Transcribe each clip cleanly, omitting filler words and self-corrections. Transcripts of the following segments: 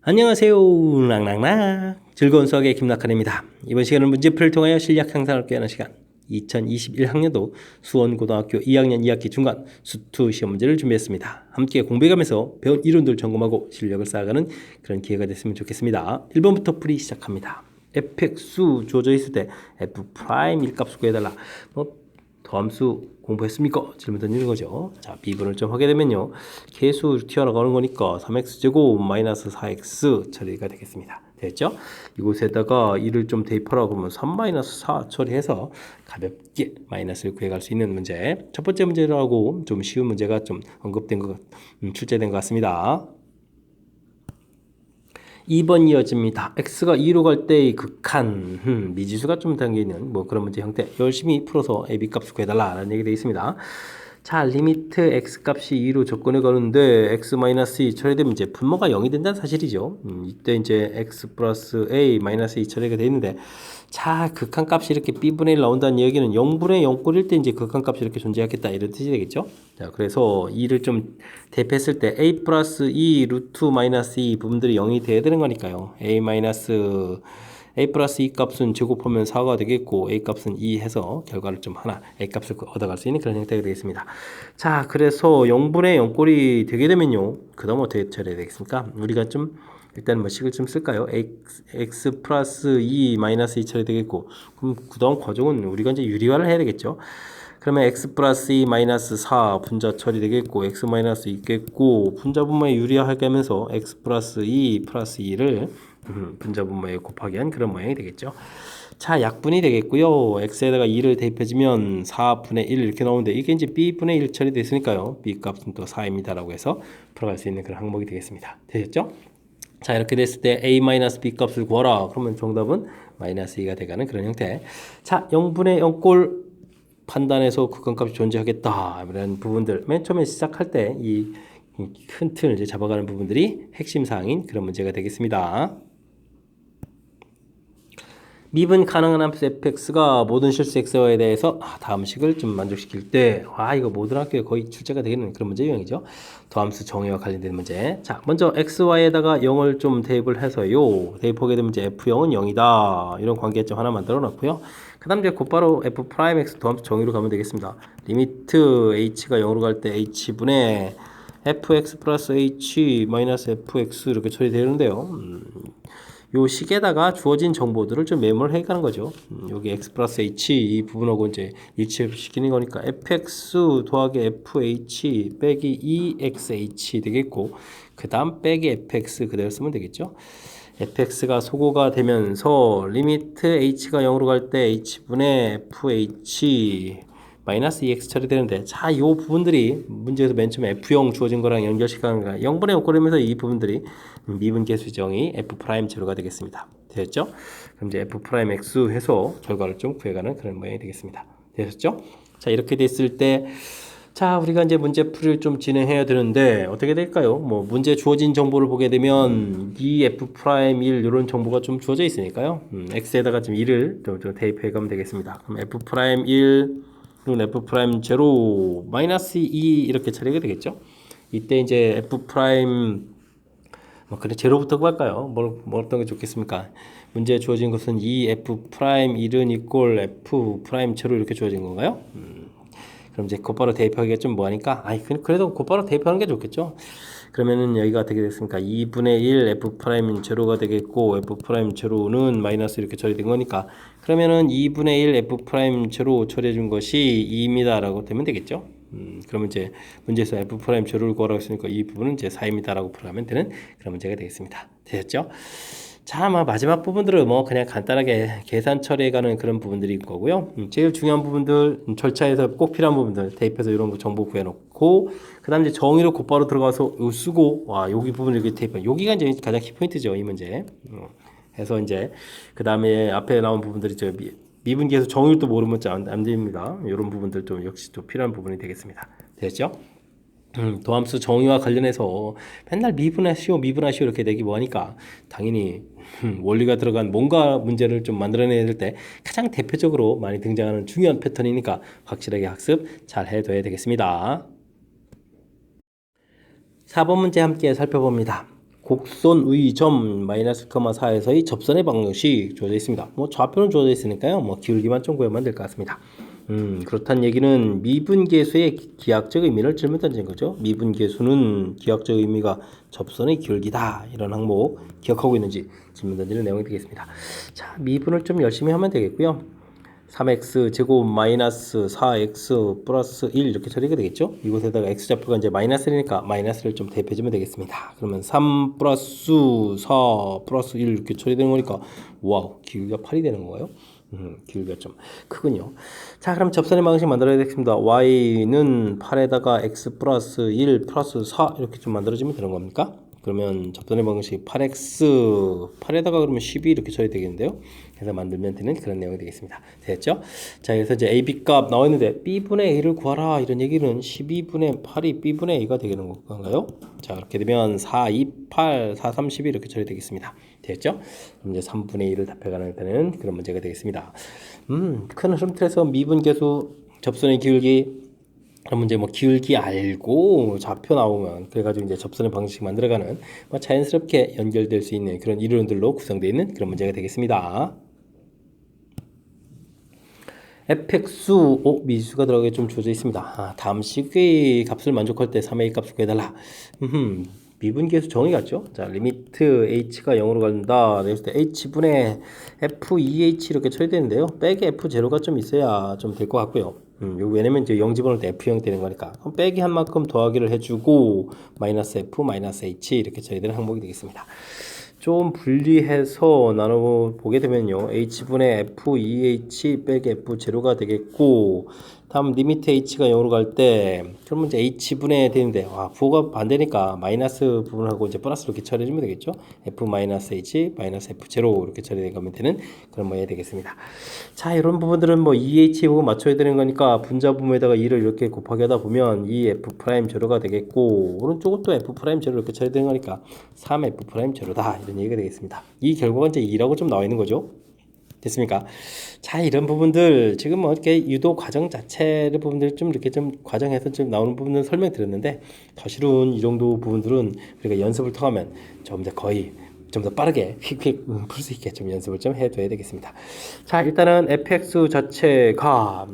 안녕하세요. 랑랑랑 즐거운 수학의 김낙한입니다. 이번 시간은 문제풀이를 통하여 실력 향상을 꾀하는 시간 2021학년도 수원고등학교 2학년 2학기 중간 수투 시험 문제를 준비했습니다. 함께 공부해가면서 배운 이론들 점검하고 실력을 쌓아가는 그런 기회가 됐으면 좋겠습니다. 1번부터 풀이 시작합니다. fx수 주어져 있을 때 f' 일값을 구해달라. 더함수 공부했습니까? 질문 던지는 거죠. 자, B분을 좀 하게 되면요. 계수 튀어나가는 거니까 3x제곱 마이너스 4x 처리가 되겠습니다. 됐죠? 이곳에다가 2를 좀 대입하라 그러면 3-4 처리해서 가볍게 마이너스를 구해갈 수 있는 문제. 첫 번째 문제라고 좀 쉬운 문제가 좀 언급된 것, 출제된 것 같습니다. 2번 이어집니다. x가 2로 갈 때의 극한, 미지수가 좀 담겨있는 그런 문제 형태 열심히 풀어서 a, b 값을 구해달라는 얘기 되어 있습니다. 자, 리미트 x 값이 2로 접근해 가는데 x-2 처리되면 이제 분모가 0이 된다는 사실이죠. 이때 이제 x 플러스 a 마이너스 2 처리가 되어 있는데, 자, 극한 값이 이렇게 b분의 1 나온다는 얘기는 0분의 0꼴일 때 이제 극한 값이 이렇게 존재하겠다 이런 뜻이 되겠죠. 자, 그래서 2를 좀 대입했을 때 a 플러스 2 루트 마이너스 2 부분들이 0이 돼야 되는 거니까요. a 마이너스 a 플러스 2 값은 제곱하면 4가 되겠고 a 값은 2 해서 결과를 좀 하나 a 값을 얻어갈 수 있는 그런 형태가 되겠습니다. 자, 그래서 0분의 0꼴이 되게 되면요, 그 다음 어떻게 처리해야 되겠습니까? 우리가 좀 일단 식을 좀 쓸까요? x 플러스 2 마이너스 2 처리 되겠고, 그럼 그 다음 과정은 우리가 이제 유리화를 해야 되겠죠. 그러면 x 플러스 2 마이너스 4 분자 처리되겠고, x 마이너스 있겠고, 분자 분모에 유리화하게 하면서 x 플러스 2 플러스 2를 분자 분모에 곱하기 한 그런 모양이 되겠죠. 자, 약분이 되겠고요. x에다가 2를 대입해주면 4분의 1 이렇게 나오는데, 이게 이제 b분의 1 처리됐으니까요. b 값은 또 4입니다라고 해서 풀어갈 수 있는 그런 항목이 되겠습니다. 되셨죠? 자, 이렇게 됐을 때 a-b 값을 구하라. 그러면 정답은 마이너스 2가 돼가는 그런 형태. 자, 0분의 0꼴 판단해서 극한값이 존재하겠다. 이런 부분들 맨 처음에 시작할 때 이 큰 틀을 이제 잡아가는 부분들이 핵심 사항인 그런 문제가 되겠습니다. 미분 가능한 함수 fx가 모든 실수 xy에 대해서 다음 식을 좀 만족시킬 때, 이거 모든 학교에 거의 출제가 되겠는 그런 문제 유형이죠. 더함수 정의와 관련된 문제. 자, 먼저 xy에다가 0을 좀 대입을 해서요. 대입하게 되면 이제 f0은 0이다. 이런 관계점 하나 만들어 놨고요. 그 다음 이제 곧바로 f'x 더함수 정의로 가면 되겠습니다. 리미트 h가 0으로 갈 때 h분의 fx 플러스 h 마이너스 fx 이렇게 처리되는데요. 요 식에다가 주어진 정보들을 좀 메모를 해가는 거죠. 여기 x 플러스 h 이 부분하고 이제 일치시키는 거니까 fx 더하기 fh 빼기 2xh 되겠고, 그 다음 빼기 fx 그대로 쓰면 되겠죠. fx가 소거가 되면서 리미트 h가 0으로 갈 때 h분의 fh 마이너스 2x 처리되는데, 자, 이 부분들이 문제에서 맨 처음에 f0 주어진 거랑 연결시키는 거야. 0분의 0 꼴이면서 이 부분들이 미분 계수 정의 f' 제로가 되겠습니다. 되셨죠? 그럼 이제 f'x 해서 결과를 좀 구해가는 그런 모양이 되겠습니다. 되셨죠? 자, 이렇게 됐을 때, 자, 우리가 이제 문제풀이를 좀 진행해야 되는데 어떻게 될까요? 문제 주어진 정보를 보게 되면 이 f'1 이런 정보가 좀 주어져 있으니까요. x에다가 지금 2를 좀 대입해 가면 되겠습니다. 그럼 f'1 그리고 f'0 마이너스 2 이렇게 처리가 되겠죠. 이때 이제 f' 그래 제로부터 구할까요? 어떤 게 좋겠습니까? 문제에 주어진 것은 이 f'1은 이꼴 f' 제로 이렇게 주어진 건가요? 그럼 이제 곧바로 대입하기가 좀 뭐하니까, 그래도 곧바로 대입하는 게 좋겠죠. 그러면은 여기가 어떻게 됐습니까? 2분의 1 f' 제로가 되겠고, f' 제로는 마이너스 이렇게 처리된 거니까, 그러면은 2분의 1 f' 제로 처리해 준 것이 2입니다 라고 되면 되겠죠. 그러면 이제 문제에서 f' 제로를 구하라고 했으니까 이 부분은 이제 4입니다 라고 풀어가면 되는 그런 문제가 되겠습니다. 되셨죠? 자, 마지막 부분들은 그냥 간단하게 계산 처리해가는 그런 부분들이 거고요. 제일 중요한 부분들, 절차에서 꼭 필요한 부분들 대입해서 이런 거 정보 구해놓고, 그 다음 이제 정의로 곧바로 들어가서 쓰고, 여기 부분 이렇게 대입해. 여기가 이제 가장 키포인트죠, 이 문제. 해서 이제, 그 다음에 앞에 나온 부분들이 미분계에서 정의를 또 모르면 안 됩니다. 이런 부분들 좀 역시 또 필요한 부분이 되겠습니다. 됐죠? 도함수 정의와 관련해서 맨날 미분하시오 이렇게 되기 뭐하니까 당연히 원리가 들어간 뭔가 문제를 좀 만들어내야 될 때 가장 대표적으로 많이 등장하는 중요한 패턴이니까 확실하게 학습 잘 해둬야 되겠습니다. 4번 문제 함께 살펴봅니다. 곡선의 점 마이너스 1,4에서의 접선의 방정식 주어져 있습니다. 뭐 좌표는 주어져 있으니까요. 뭐 기울기만 좀 구하면 될 것 같습니다. 그렇다는 얘기는 미분계수의 기하학적 의미를 질문 던진 거죠. 미분계수는 기하학적 의미가 접선의 기울기다. 이런 항목 기억하고 있는지 질문 던지는 내용이 되겠습니다. 자, 미분을 좀 열심히 하면 되겠고요. 3x 제곱 마이너스 4x 플러스 1 이렇게 처리가 되겠죠. 이곳에다가 x좌표가 이제 마이너스니까 마이너스를 좀 대입해주면 되겠습니다. 그러면 3 플러스 4 플러스 1 이렇게 처리되는 거니까 와우, 기울기가 8이 되는 거예요. 기울기가 좀 크군요. 자, 그럼 접선의 방식 만들어야 되겠습니다. y는 8에다가 x 플러스 1 플러스 4 이렇게 좀 만들어지면 되는 겁니까? 그러면 접선의 방식 8x 8에다가 그러면 12 이렇게 처리되겠는데요. 그래서 만들면 되는 그런 내용이 되겠습니다. 됐죠? 자, 그래서 이제 AB 값 나와 있는데 B분의 A를 구하라 이런 얘기는 12분의 8이 B분의 A가 되는 건가요? 자, 그렇게 되면 4, 2, 8, 4, 3, 12 이렇게 처리되겠습니다. 됐죠? 그럼 이제 3분의 1을 답해가는 되는 그런 문제가 되겠습니다. 큰 흐름틀에서 미분계수 접선의 기울기 그럼 이제 뭐 기울기 알고 좌표 나오면 그래가지고 이제 접선의 방식 만들어가는 뭐 자연스럽게 연결될 수 있는 그런 이론들로 구성되어 있는 그런 문제가 되겠습니다. fx수 미수가 들어가게 좀 주어져 있습니다. 다음 식의 값을 만족할 때 3a 값을 구해달라. 미분계수 정의 같죠? 자, 리미트 h가 0으로 간다. 그랬을 때 h분의 f2h 이렇게 처리되는데요. 빼기 f0가 좀 있어야 좀 될 것 같고요. 왜냐면 이제 0 집어넣을 때 f0 되는 거니까. 그럼 빼기 한 만큼 더하기를 해주고 마이너스 f 마이너스 h 이렇게 처리되는 항목이 되겠습니다. 좀 분리해서 나눠보게 되면요. h분의 f2h 빼기 f0가 되겠고 다음 리미트 h가 0으로 갈 때 그러면 이제 h분의 되는데 부호가 반대니까 마이너스 부분하고 이제 플러스로 이렇게 처리해주면 되겠죠. f 마이너스 h 마이너스 f0 이렇게 처리되면 되는 그런 모양이 되겠습니다. 자, 이런 부분들은 뭐 2h 부분 맞춰야 되는 거니까 분자 부분에다가 2를 이렇게 곱하기 하다 보면 2f'0가 되겠고 오른쪽은 또 f'0 이렇게 처리되는 거니까 3f'0다 이런 얘기가 되겠습니다. 이 결과가 이제 2라고 좀 나와 있는 거죠. 됐습니까? 자, 이런 부분들 지금 뭐 이렇게 유도 과정 자체를 부분들 좀 이렇게 좀 과정에서 좀 나오는 부분을 설명드렸는데 사실은 이 정도 부분들은 우리가 연습을 통하면 좀 더 거의 좀 더 빠르게 휙휙 풀 수 있게 좀 연습을 좀 해둬야 되겠습니다. 자, 일단은 fx 자체가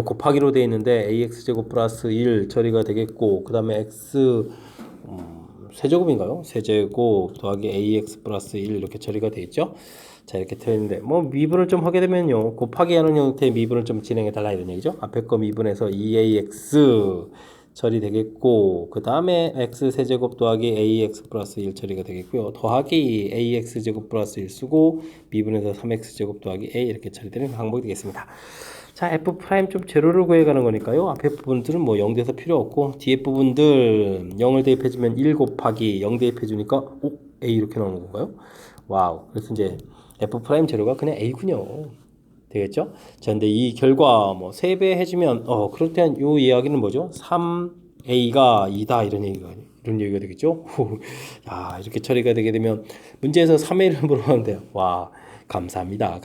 곱하기로 되어 있는데 ax제곱 플러스 1 처리가 되겠고 그 다음에 x 세제곱인가요? 세제곱 더하기 ax 플러스 1 이렇게 처리가 되어 있죠. 자, 이렇게 되어 있는데 뭐 미분을 좀 하게 되면요 곱하기 하는 형태의 미분을 좀 진행해 달라 이런 얘기죠. 앞에 거 미분해서 2ax 처리되겠고 그 다음에 x 세제곱 더하기 ax 플러스 1 처리가 되겠고요. 더하기 ax 제곱 플러스 1 쓰고 미분해서 3x 제곱 더하기 a 이렇게 처리되는 항목이 되겠습니다. 자, f 프라임 좀 제로를 구해가는 거니까요. 앞에 부분들은 뭐 0 돼서 필요 없고 뒤에 부분들 0을 대입해주면 1 곱하기 0 대입해주니까 a 이렇게 나오는 건가요? 와우. 그래서 이제 f 프라임 제로가 그냥 a군요. 되겠죠? 자, 근데 이 결과 뭐 3배 해주면 그럴 때는 요 이야기는 뭐죠? 3a가 2다 이런 얘기가 되겠죠? 야, 이렇게 처리가 되게 되면 문제에서 3a를 물어봤는데요. 와, 감사합니다.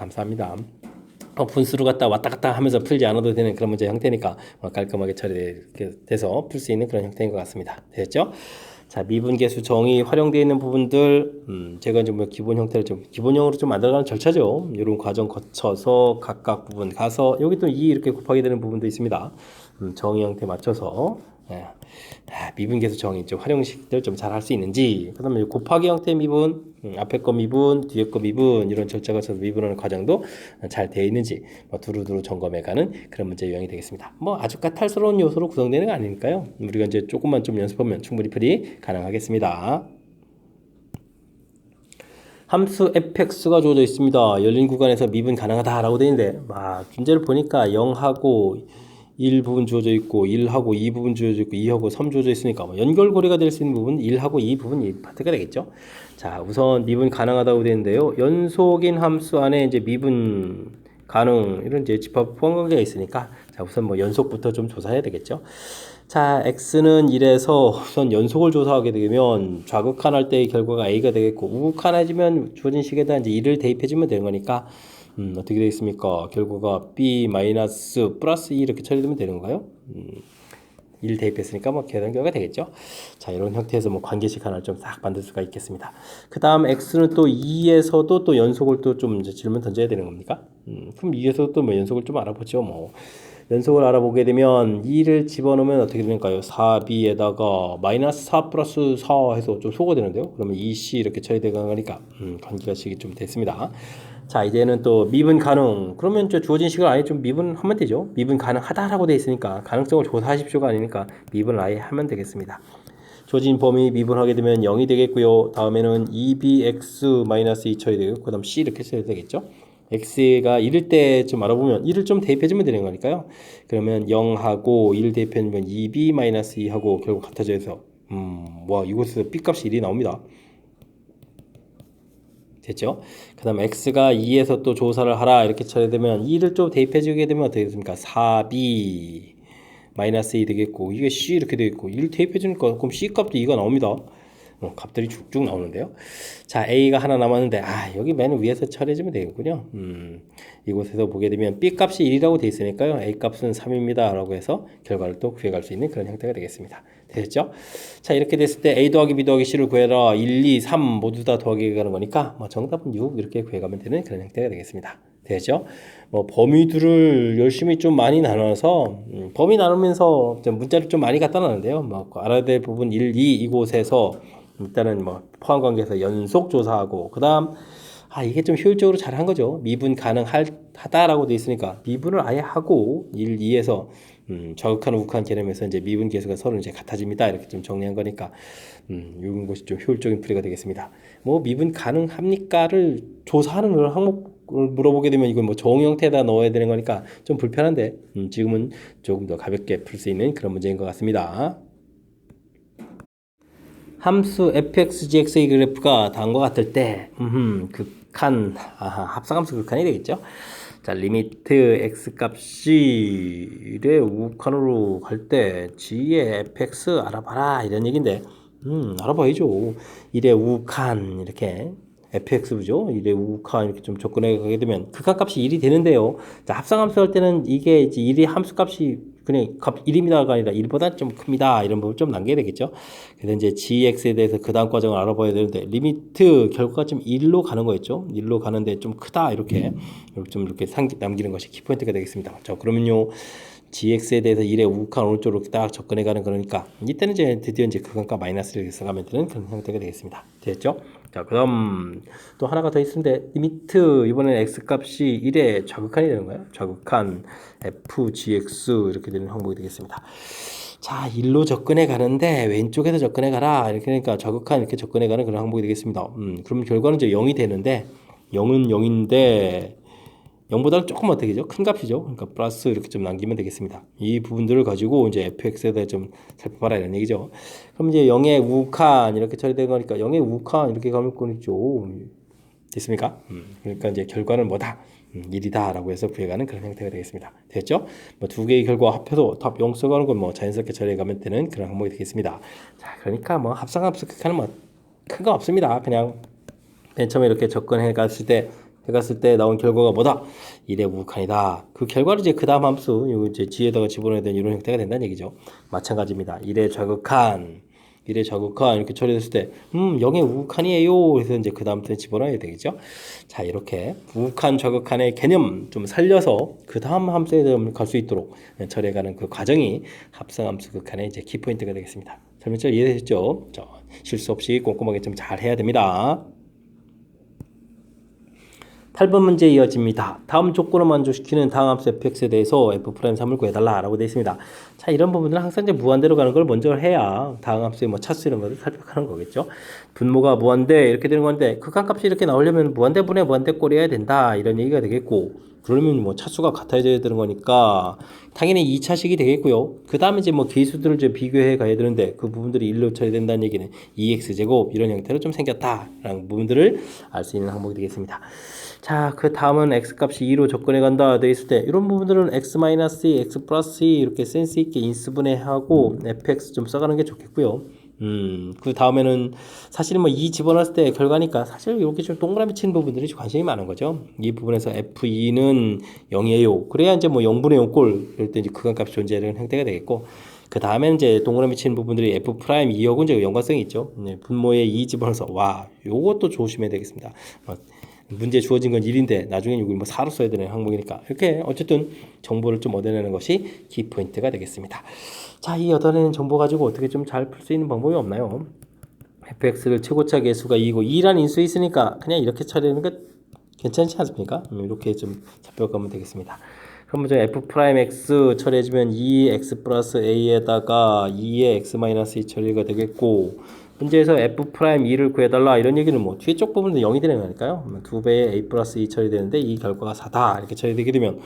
분수를 갖다 왔다 갔다 하면서 풀지 않아도 되는 그런 문제 형태니까 깔끔하게 처리돼서 풀 수 있는 그런 형태인 것 같습니다. 됐죠? 자, 미분계수 정의 활용되어 있는 부분들 제가 이제 뭐 기본 형태를 좀 기본형으로 좀 만들어가는 절차죠. 이런 과정 거쳐서 각각 부분 가서 여기 또 2 이렇게 곱하게 되는 부분도 있습니다. 정의 형태 맞춰서 미분계수 정의 좀 활용식들 좀 잘 할 수 있는지 그 다음에 곱하기 형태의 미분 앞에 거 미분 뒤에 거 미분 이런 절차가 있어서 미분하는 과정도 잘 되어 있는지 두루두루 점검해가는 그런 문제 유형이 되겠습니다. 뭐 아주 까탈스러운 요소로 구성되는 거 아니니까요. 우리가 이제 조금만 좀 연습하면 충분히 풀이 가능하겠습니다. 함수 fx가 주어져 있습니다. 열린 구간에서 미분 가능하다라고 되어 있는데 문제를 보니까 0하고 1 부분 주어져 있고 1하고 2 부분 주어져 있고 2하고 3 주어져 있으니까 연결고리가 될 수 있는 부분 1하고 2 부분 이 파트가 되겠죠. 자, 우선 미분 가능하다고 되는데요. 연속인 함수 안에 이제 미분 가능 이런 이제 집합 포함관계가 있으니까 자, 우선 뭐 연속부터 좀 조사해야 되겠죠. 자, x는 1에서 우선 연속을 조사하게 되면 좌극한할 때의 결과가 a가 되겠고 우극한해지면 주어진 식에다 이제 2를 대입해주면 되는 거니까 어떻게 되겠습니까? 결과가 b 마이너스 플러스 2 이렇게 처리되면 되는 건가요? 1 대입했으니까 뭐 계산 결과가 되겠죠. 자, 이런 형태에서 뭐 관계식 하나를 좀 싹 만들 수가 있겠습니다. 그 다음 x는 또 2에서도 또 연속을 또 좀 질문 던져야 되는 겁니까? 그럼 2에서 또 뭐 연속을 좀 알아보죠. 뭐 연속을 알아보게 되면 2를 집어넣으면 어떻게 되는가요? 4b에다가 마이너스 4 플러스 4 해서 좀 소가 되는데요. 그러면 2c 이렇게 처리되는 거니까 관계식이 좀 됐습니다. 자, 이제는 또 미분 가능. 그러면 저 주어진 식을 아예 좀 미분하면 되죠. 미분 가능하다라고 돼 있으니까 가능성을 조사하십시오가 아니니까 미분을 아예 하면 되겠습니다. 주어진 범위 미분하게 되면 0이 되겠고요. 다음에는 2bx-2 처리되고 그 다음 c 이렇게 써야 되겠죠. x가 1일 때 좀 알아보면 1을 좀 대입해주면 되는 거니까요. 그러면 0하고 1 대입해주면 2b-2하고 결국 같아져 서 와, 이곳에서 b값이 1이 나옵니다. 됐죠? 그 다음 x가 2에서 또 조사를 하라 이렇게 처리되면 2를 좀 대입해주게 되면 어떻게 됐습니까? 4b 마이너스 2 되겠고 이게 c 이렇게 되겠고 1 대입해주니까 그럼 c 값도 2가 나옵니다. 값들이 쭉쭉 나오는데요. 자, a가 하나 남았는데 여기 맨 위에서 처리해주면 되겠군요. 이곳에서 보게 되면 b 값이 1이라고 돼 있으니까요. a 값은 3입니다 라고 해서 결과를 또 구해갈 수 있는 그런 형태가 되겠습니다. 됐죠? 자, 이렇게 됐을 때 a 더하기 b 더하기 c를 구해라. 1, 2, 3 모두 다 더하기 가는 거니까 뭐 정답은 6 이렇게 구해가면 되는 그런 형태가 되겠습니다. 되죠? 뭐 범위들을 열심히 좀 많이 나눠서 범위 나누면서 문자를 좀 많이 갖다 놨는데요. 뭐 알아야 될 부분 1, 2 이곳에서 일단은 뭐 포함 관계에서 연속 조사하고 그다음 이게 좀 효율적으로 잘 한 거죠. 미분 가능하다라고 돼 있으니까 미분을 아예 하고 1, 2에서 저극한 우극한 개념에서 이제 미분 계수가 서로 이제 같아집니다. 이렇게 좀 정리한 거니까 이런 것이 좀 효율적인 풀이가 되겠습니다. 뭐 미분 가능합니까를 조사하는 그런 항목을 물어보게 되면 이건 뭐 정 형태에다 넣어야 되는 거니까 좀 불편한데 지금은 조금 더 가볍게 풀 수 있는 그런 문제인 것 같습니다. 함수 fx,gx의 그래프가 다음과 같을 때 극한 합성함수 극한이 되겠죠. 자, 리미트 x 값이 1의 우극한으로 갈 때 g의 fx 알아봐라 이런 얘기인데 알아봐야죠. 1의 우극한 이렇게 fx죠. 1의 우극한 이렇게 좀 접근해 가게 되면 극한값이 1이 되는데요. 자, 합성함수 할 때는 이게 이제 1의 함수값이 그냥 값 1입니다가 아니라 1보다 좀 큽니다. 이런 부분 좀 남겨야 되겠죠. 그래서 이제 gx에 대해서 그 다음 과정을 알아봐야 되는데 리미트 결과가 좀 1로 가는 거였죠. 1로 가는데 좀 크다 이렇게 좀 이렇게 남기는 것이 키포인트가 되겠습니다. 자, 그러면요. gx에 대해서 1의 우극한 오른쪽으로 딱 접근해 가는 거니까 이때는 이제 드디어 이제 극한값 마이너스를 써가면 되는 그런 형태가 되겠습니다. 됐죠? 자, 그다음 또 하나가 더 있는데 리미트 이번에는 x 값이 1의 좌극한이 되는 거예요. 좌극한 fgx 이렇게 되는 항목이 되겠습니다. 자, 1로 접근해 가는데 왼쪽에서 접근해 가라 이렇게 그러니까 좌극한 이렇게 접근해 가는 그런 항목이 되겠습니다. 그럼 결과는 이제 0이 되는데 0은 0인데 0보다는 조금 어떻게 되죠? 큰 값이죠. 그러니까 플러스 이렇게 좀 남기면 되겠습니다. 이 부분들을 가지고 이제 fx에 대해 좀 살펴봐라 이런 얘기죠. 그럼 이제 0의 우극한 이렇게 처리된 거니까 0의 우극한 이렇게 가면 꼴이죠. 됐습니까? 그러니까 이제 결과는 뭐다? 1이다 라고 해서 구해가는 그런 형태가 되겠습니다. 됐죠? 뭐 두 개의 결과 합해도 답 0 써가는 건 뭐 자연스럽게 처리해가면 되는 그런 항목이 되겠습니다. 자, 그러니까 뭐 합성함수 극한은 뭐 큰 거 없습니다. 그냥 맨 처음에 이렇게 접근해 갔을 때 나온 결과가 뭐다? 1의 우극한이다. 그 결과를 이제 그 다음 함수, 요 이제 g에다가 집어넣어야 되는 이런 형태가 된다는 얘기죠. 마찬가지입니다. 1의 좌극한 이렇게 처리됐을 때, 0의 우극한이에요. 그래서 이제 그 다음부터 집어넣어야 되겠죠. 자, 이렇게 우극한, 좌극한의 개념 좀 살려서 그 다음 함수에 갈 수 있도록 처리해가는 그 과정이 합성함수 극한의 이제 키포인트가 되겠습니다. 설명잘 이해되셨죠? 실수 없이 꼼꼼하게 좀 잘 해야 됩니다. 8번 문제 이어집니다. 다음 조건을 만족시키는 다음 함수 fx에 대해서 f'3을 구해달라 라고 되어 있습니다. 자, 이런 부분들은 항상 이제 무한대로 가는 걸 먼저 해야 다음 함수의 뭐 차수 이런 것을 살펴가는 거겠죠. 분모가 무한대 이렇게 되는 건데 극한값이 이렇게 나오려면 무한대분의 무한대 꼴이어야 된다 이런 얘기가 되겠고 그러면 뭐 차수가 같아져야 되는 거니까 당연히 2차식이 되겠고요. 그 다음에 이제 뭐 계수들을 이제 비교해 가야 되는데 그 부분들이 1로 쳐야 된다는 얘기는 2x제곱 이런 형태로 좀 생겼다라는 부분들을 알 수 있는 항목이 되겠습니다. 자, 그 다음은 x값이 2로 접근해 간다 되어 있을 때 이런 부분들은 x-2, x 플러스 2 이렇게 센스 있게 인수분해하고 fx 좀 써가는 게 좋겠고요. 그 다음에는 사실 뭐 2 집어넣었을 때 결과니까 사실 이렇게 좀 동그라미 치는 부분들이 관심이 많은 거죠. 이 부분에서 f2는 0이에요. 그래야 이제 뭐 0분의 0꼴 이럴 때 이제 극한값이 존재하는 형태가 되겠고 그 다음에 이제 동그라미 치는 부분들이 F'2하고 이제 연관성이 있죠. 분모에 2 집어넣어서 와 요것도 조심해야 되겠습니다. 문제 주어진 건 1인데 나중에 이걸 뭐 4로 써야 되는 항목이니까 이렇게 어쨌든 정보를 좀 얻어내는 것이 키포인트가 되겠습니다. 자, 이 얻어내는 정보 가지고 어떻게 좀 잘 풀 수 있는 방법이 없나요? fx를 최고차 계수가 2고 2라는 인수 있으니까 그냥 이렇게 처리하는 것 괜찮지 않습니까? 이렇게 좀 살펴가면 되겠습니다. 그럼 먼저 f'x 처리해주면 2x 플러스 a에다가 2의 x-2 처리가 되겠고 문제에서 f'2를 구해달라 이런 얘기는 뭐 뒤에 쪽 부분은 0이 되는 거니까요. 2배의 a 플러스 2 처리되는데 이 결과가 4다 이렇게 처리되게 되면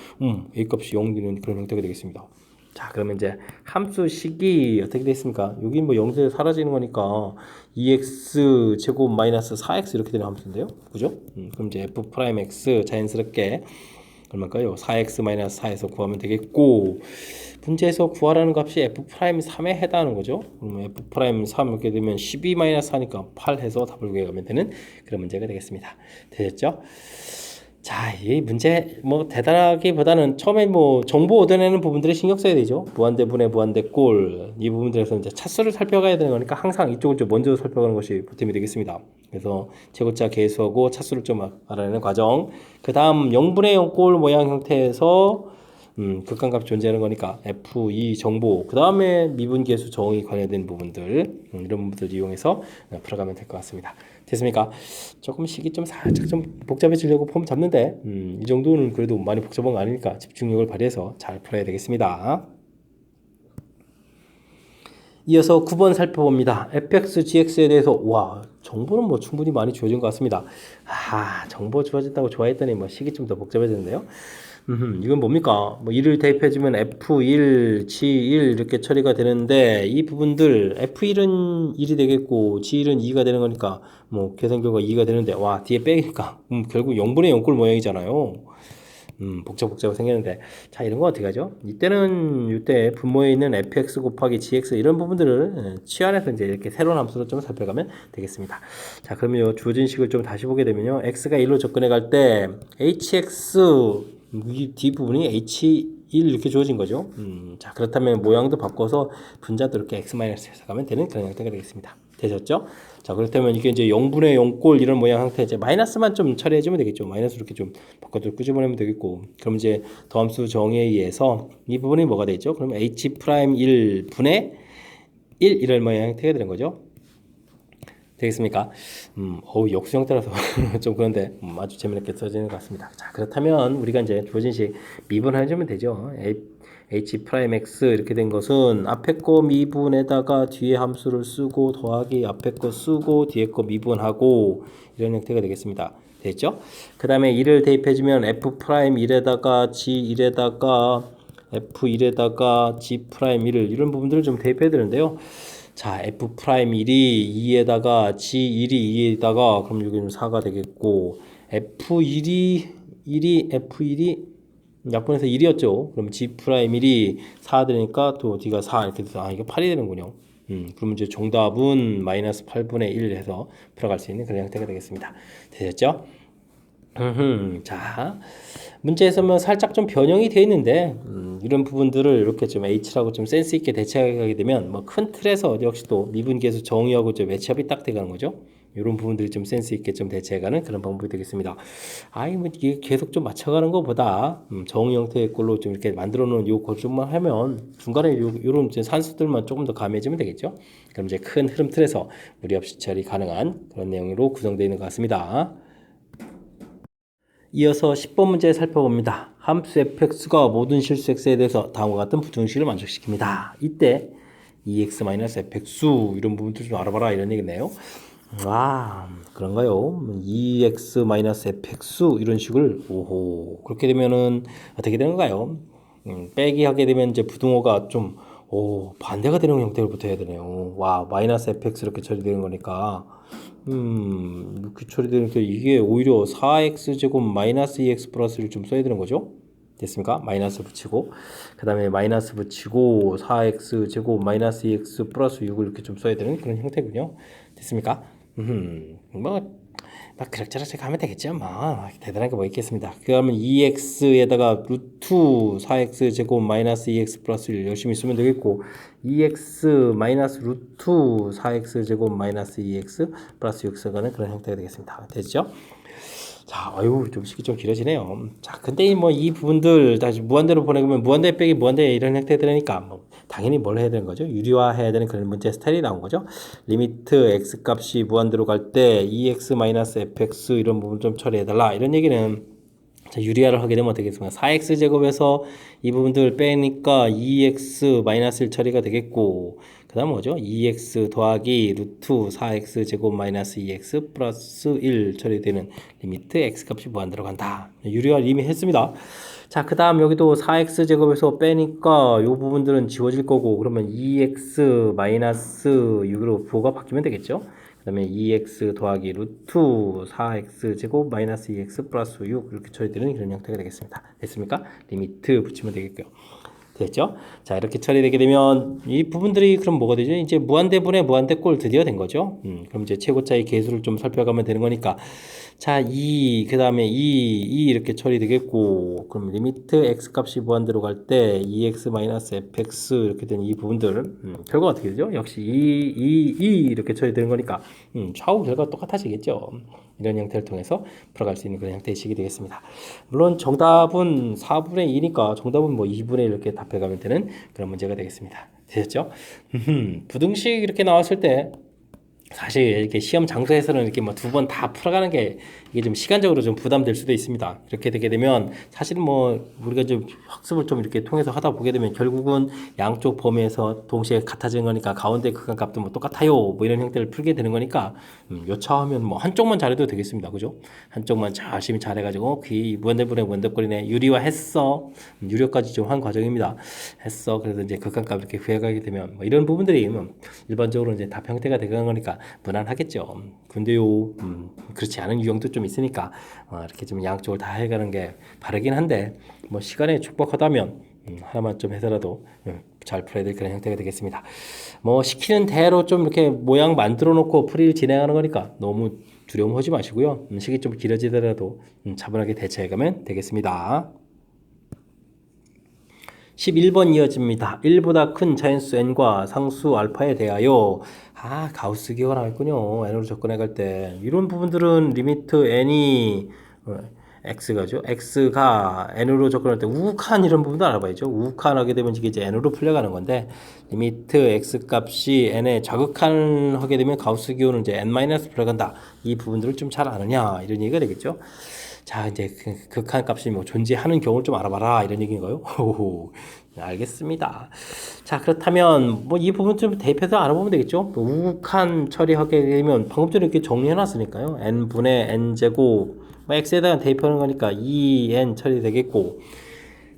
a 값이 0 되는 그런 형태가 되겠습니다. 자, 그러면 이제 함수식이 어떻게 되겠습니까? 여기 뭐 0대 사라지는 거니까 2x 제곱 마이너스 4x 이렇게 되는 함수인데요. 그죠? 그럼 이제 f'x 자연스럽게 얼마일까요? 4x 마이너스 4에서 구하면 되겠고 문제에서 구하라는 값이 f'3에 해당하는 거죠. 그러면 f'3 이렇게 되면 12 마이너스 4니까 8 해서 답을 구해가면 되는 그런 문제가 되겠습니다. 되셨죠? 자, 이 문제 뭐 대단하기보다는 처음에 뭐 정보 얻어내는 부분들에 신경 써야 되죠. 무한대 분해, 무한대 꼴 이 부분들에서 이제 차수를 살펴가야 되는 거니까 항상 이쪽을 좀 먼저 살펴가는 것이 보탬이 되겠습니다. 그래서 최고차 계수하고 차수를 좀 알아내는 과정. 그 다음 0분의 0 꼴 모양 형태에서 극한값 존재하는 거니까 F2 정보 그 다음에 미분계수 정의 관련된 부분들 이런 부분들 이용해서 풀어가면 될 것 같습니다. 됐습니까? 조금 식이 좀 살짝 좀 복잡해지려고 폼 잡는데 이 정도는 그래도 많이 복잡한 거 아니니까 집중력을 발휘해서 잘 풀어야 되겠습니다. 이어서 9번 살펴봅니다. fx, gx에 대해서 와 정보는 뭐 충분히 많이 주어진 것 같습니다. 정보 주어진다고 좋아했더니 뭐 식이 좀 더 복잡해졌는데요. 이건 뭡니까? 뭐 1을 대입해주면 F1, G1 이렇게 처리가 되는데 이 부분들 F1은 1이 되겠고 G1은 2가 되는 거니까 뭐 계산 결과 2가 되는데 와 뒤에 빼니까 결국 0분의 0꼴 모양이잖아요. 복잡복잡하게 생겼는데 자 이런 거 어떻게 하죠? 이때 분모에 있는 fx 곱하기 gx 이런 부분들을 치환해서 이제 이렇게 새로운 함수로 좀 살펴가면 되겠습니다. 자 그러면 주어진 식을 좀 다시 보게 되면요 x가 1로 접근해 갈 때 hx 이 뒷부분이 h1 이렇게 주어진 거죠. 자 그렇다면 모양도 바꿔서 분자도 이렇게 x-해서 가면 되는 그런 형태가 되겠습니다. 되셨죠? 자 그렇다면 이게 이제 0분의 0꼴 이런 모양 형태 이제 마이너스만 좀 처리해주면 되겠죠. 마이너스 이렇게 좀 바꿔서 끄집어내면 되겠고 그럼 이제 더함수 정의에 의해서 이 부분이 뭐가 되죠? 그럼 h'1 분의 1 이런 모양 형태가 되는 거죠. 되겠습니까? 역수 형태라서 좀 그런데 아주 재미있게 써지는 것 같습니다. 자 그렇다면 우리가 이제 주어진 식 미분해주면 되죠. h'(x) 이렇게 된 것은 앞에 거 미분에다가 뒤에 함수를 쓰고 더하기 앞에 거 쓰고 뒤에 거 미분하고 이런 형태가 되겠습니다. 됐죠? 그 다음에 1을 대입해주면 f'1에다가 g1에다가 f1에다가 g'1을 이런 부분들을 좀 대입해야 되는데요. 자 f'1이 2에다가 g1이 2에다가 그럼 여기는 4가 되겠고 f1이 약분해서 1이었죠. 그럼 g'1이 4 되니까 또 뒤가 4 이렇게 돼서 이게 8이 되는군요. 그러면 이제 정답은 마이너스 8분의 1 해서 풀어갈 수 있는 그런 형태가 되겠습니다. 되셨죠? 자 문제에서 뭐 살짝 좀 변형이 되어 있는데 이런 부분들을 이렇게 좀 H라고 좀 센스 있게 대체하게 되면 뭐 큰 틀에서 역시 또 미분계수 정의하고 좀 매치업이 딱 돼가는 거죠. 이런 부분들이 좀 센스 있게 좀 대체해가는 그런 방법이 되겠습니다. 뭐 이게 계속 좀 맞춰가는 것보다 정의 형태의 꼴로 좀 이렇게 만들어 놓은 요 걸좀만 하면 중간에 요런 이제 산수들만 조금 더 가해지면 되겠죠. 그럼 이제 큰 흐름 틀에서 무리 없이 처리 가능한 그런 내용으로 구성되어 있는 것 같습니다. 이어서 10번 문제 살펴봅니다. 함수 fx가 모든 실수 x에 대해서 다음과 같은 부등식을 만족시킵니다. 이때 2x-fx 이런 부분들 좀 알아봐라 이런 얘기네요. 그런가요? 2x-fx 이런 식을 그렇게 되면은 어떻게 되는가요? 빼기 하게 되면 이제 부등호가 좀 반대가 되는 형태로 붙어야 되네요. 마이너스 fx 이렇게 처리되는 거니까 이렇게 처리되니까 이게 오히려 4x 제곱 마이너스 2x 플러스를 좀 써야 되는 거죠. 됐습니까? 마이너스 붙이고 그 다음에 마이너스 붙이고 4x 제곱 마이너스 2x 플러스 6을 이렇게 좀 써야 되는 그런 형태군요. 됐습니까? 막 그럭저럭 하면 되겠죠. 대단한 게 뭐 있겠습니다. 그러면 2x에다가 루트 4x 제곱 마이너스 2x 플러스 1 열심히 쓰면 되겠고 2x 마이너스 루트 4x 제곱 마이너스 2x 플러스 6가 되는 그런 형태가 되겠습니다. 되죠? 자, 아유, 좀 식이 좀 길어지네요. 자, 근데 이 부분들 다시 무한대로 보내면 무한대 빼기 무한대 이런 형태 되니까 뭐 당연히 뭘 해야 되는 거죠? 유리화 해야 되는 그런 문제 스타일이 나온 거죠. 리미트 x 값이 무한대로 갈 때 2x 마이너스 fx 이런 부분 좀 처리해 달라 이런 얘기는 자, 유리화를 하게 되면 어떻게 되겠습니까? 4x 제곱에서 이 부분들 빼니까 2x 마이너스 1 처리가 되겠고 그 다음 뭐죠? 2x 더하기 루트 4x 제곱 마이너스 2x 플러스 1 처리되는 리미트 x 값이 무한대로 간다. 유리화 이미 했습니다. 자, 그 다음 여기도 4x 제곱에서 빼니까 이 부분들은 지워질 거고 그러면 2x 마이너스 6으로 부호가 바뀌면 되겠죠? 그 다음에 2x 더하기 루트 4x 제곱 마이너스 2x 플러스 6 이렇게 처리되는 그런 형태가 되겠습니다. 됐습니까? 리미트 붙이면 되겠고요. 됐죠? 자, 이렇게 처리되게 되면 이 부분들이 그럼 뭐가 되죠? 이제 무한대분의 무한대꼴 드디어 된 거죠. 그럼 이제 최고차의 계수를 좀 살펴가면 되는 거니까 자, 2, 그 다음에 2 이렇게 처리되겠고 그럼 리미트 x 값이 무한대로 갈 때 2x-fx 이렇게 되는 이 부분들 결과가 어떻게 되죠? 역시 2 이렇게 처리되는 거니까 좌우 결과가 똑같아지겠죠. 이런 형태를 통해서 풀어갈 수 있는 그런 형태의 식이 되겠습니다. 물론 정답은 4분의 2니까 정답은 뭐 2분의 1 이렇게 답해가면 되는 그런 문제가 되겠습니다. 되셨죠? 부등식 이렇게 나왔을 때 사실 이렇게 시험 장소에서는 이렇게 뭐 두 번 다 풀어가는 게 이게 좀 시간적으로 좀 부담될 수도 있습니다. 이렇게 되게 되면 사실은 뭐 우리가 좀 학습을 좀 이렇게 통해서 하다 보게 되면 결국은 양쪽 범위에서 동시에 같아지는 거니까 가운데 극한값도 뭐 똑같아요. 뭐 이런 형태를 풀게 되는 거니까 요차하면 뭐 한쪽만 잘해도 되겠습니다. 그죠? 한쪽만 열심히 잘해가지고 그 무한대분의 무한대꼴이네 유리화 했어. 유료까지 좀 한 과정입니다. 했어. 그래서 이제 극한값 이렇게 구해가게 되면 뭐 이런 부분들이 일반적으로 이제 답 형태가 되는 거니까 무난하겠죠. 근데요, 그렇지 않은 유형도 좀 있으니까 이렇게 좀 양쪽을 다 해가는 게 바르긴 한데 뭐 시간에 축복하다면 하나만 좀 해서라도 잘 풀어야 될 그런 형태가 되겠습니다. 뭐 시키는 대로 좀 이렇게 모양 만들어 놓고 풀이를 진행하는 거니까 너무 두려움하지 마시고요. 시기 좀 길어지더라도 차분하게 대처해가면 되겠습니다. 11번 이어집니다. 1보다 큰 자연수 n과 상수 알파에 대하여 가우스 기호가 나왔군요. n으로 접근해갈 때 이런 부분들은 리미트 n이 x가죠. x가 n으로 접근할 때 우극한 이런 부분도 알아봐야죠. 우극한 하게 되면 이게 n으로 풀려가는 건데 리미트 x 값이 n에 좌극한 하게 되면 가우스 기호는 이제 n- 풀려간다. 이 부분들을 좀 잘 아느냐 이런 얘기가 되겠죠. 자, 이제 극한 값이 뭐 존재하는 경우를 좀 알아봐라 이런 얘기인가요? 알겠습니다. 자, 그렇다면 뭐 이 부분 좀 대입해서 알아보면 되겠죠. 우극한 처리하게 되면 방금 전에 이렇게 정리해놨으니까요. n분의 n제곱 뭐 x에다가 대입하는 거니까 2n 처리되겠고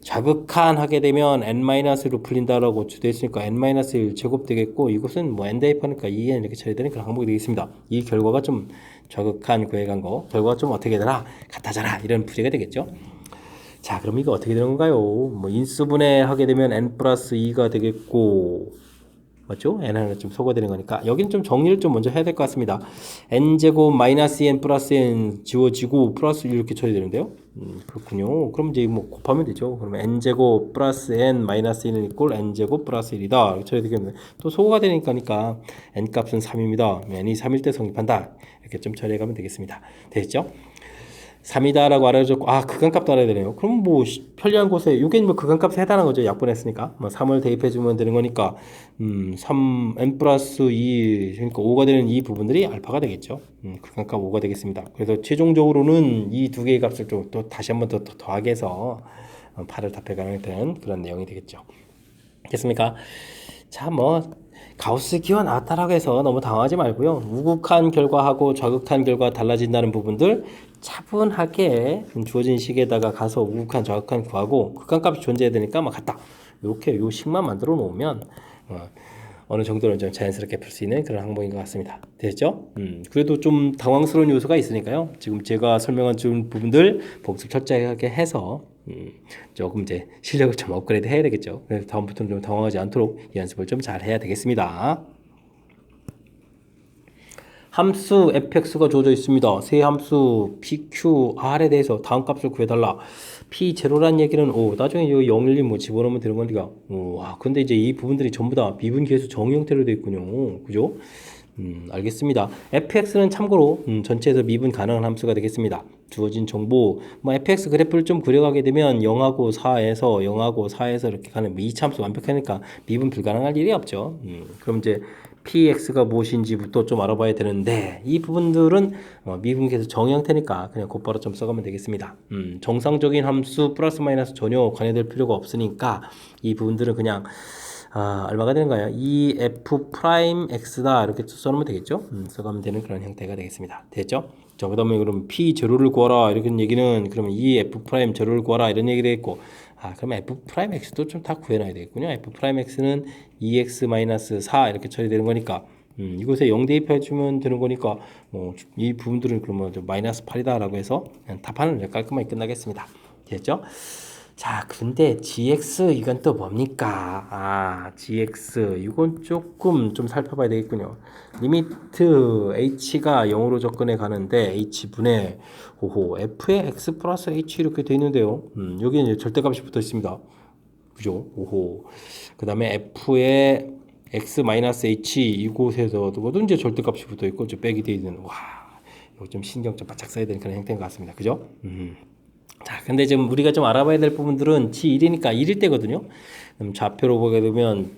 좌극한 하게 되면 n-로 풀린다라고 주되어 있으니까 n-1 제곱 되겠고 이것은 뭐 n 대입하니까 2n 이렇게 처리되는 그런 항목이 되겠습니다. 이 결과가 좀 좌극한 구해간 거 결과가 좀 어떻게 되나 같아져라 이런 풀이가 되겠죠. 자, 그럼 이거 어떻게 되는 건가요? 뭐 인수분해 하게 되면 n 플러스 2가 되겠고 맞죠? n 하나 좀 소거되는 거니까 여기는 좀 정리를 좀 먼저 해야 될 것 같습니다. n제곱 마이너스 n 플러스 n 지워지고 플러스 1 이렇게 처리되는데요. 그렇군요. 그럼 이제 뭐 곱하면 되죠. 그러면 n제곱 플러스 n 마이너스 1은 이꼴 n제곱 플러스 1이다. 이렇게 처리되겠네. 또 소거가 되니까 n 값은 3입니다. n이 3일 때 성립한다. 이렇게 좀 처리해가면 되겠습니다. 됐죠? 3이다라고 알아줬고 극한값도 알아야 되네요. 그럼 뭐 편리한 곳에 이게 뭐 극한값에 해당하는 거죠. 약분했으니까 뭐 3을 대입해주면 되는 거니까 3 n 플러스 2 그러니까 5가 되는 이 부분들이 알파가 되겠죠. 극한값 5가 되겠습니다. 그래서 최종적으로는 이 두 개의 값을 좀 또 다시 한번 더 더하게 해서 8을 답해가는 되는 그런 내용이 되겠죠. 됐습니까? 자, 뭐 가우스 기호 나왔다라고 해서 너무 당황하지 말고요. 우극한 결과하고 좌극한 결과 달라진다는 부분들 차분하게 주어진 식에다가 가서 우극한 좌극한 구하고 극한값이 존재해야 되니까 막 같다. 이렇게 요 식만 만들어 놓으면 어느 정도는 좀 자연스럽게 풀 수 있는 그런 항목인 것 같습니다. 됐죠? 그래도 좀 당황스러운 요소가 있으니까요. 지금 제가 설명한 준 부분들 복습 철저하게 해서 조금 이제 실력을 좀 업그레이드 해야 되겠죠. 그래서 다음부터는 좀 당황하지 않도록 이 연습을 좀 잘 해야 되겠습니다. 함수 fx가 주어져 있습니다. 세 함수 pqr에 대해서 다음 값을 구해달라. p0란 얘기는 나중에 이 0, 1, 2 뭐 집어넣으면 되는 거니까. 근데 이제 이 부분들이 전부 다 미분계수 정의 형태로 되어 있군요. 그죠? 알겠습니다. fx는 참고로 전체에서 미분 가능한 함수가 되겠습니다. 주어진 정보, fx 그래프를 좀 그려가게 되면 0하고 4에서 이렇게 가는 이차함수 완벽하니까 미분 불가능할 일이 없죠. 그럼 이제 px가 무엇인지부터 좀 알아봐야 되는데 이 부분들은 미분계수 정의 형태니까 그냥 곧바로 좀 써가면 되겠습니다. 정상적인 함수 플러스 마이너스 전혀 관여될 필요가 없으니까 이 부분들은 그냥 얼마가 되는가요? 2f 프라임 x다 이렇게 써놓으면 되겠죠? 써가면 되는 그런 형태가 되겠습니다. 됐죠? 자, 그 다음에 그럼 p0를 구하라 이렇게 얘기는 그러면 2f 프라임 0를 구하라 이런 얘기 되겠고 그러면 f 프라임 x도 좀 다 구해놔야 되겠군요. f 프라임 x는 2x-4 이렇게 처리되는 거니까 이곳에 0 대입해주면 되는 거니까 이 부분들은 그러면 마이너스 8이다 라고 해서 그냥 답하는 깔끔하게 끝나겠습니다. 됐죠? 자, 근데 gx 이건 또 뭡니까? gx 이건 조금 좀 살펴봐야 되겠군요. 리미트 h가 0으로 접근해 가는데 h분의 f의 x 플러스 h 이렇게 돼 있는데요. 여기는 이제 절대값이 붙어 있습니다. 그죠? 그 다음에 f의 x 마이너스 h 이곳에서도 이제 절대값이 붙어 있고 빼기 돼 있는 이거 좀 신경 좀 바짝 써야 되는 그런 형태인 것 같습니다. 그죠? 자, 근데 지금 우리가 좀 알아봐야 될 부분들은 G1이니까 1일 때거든요. 그럼 좌표로 보게 되면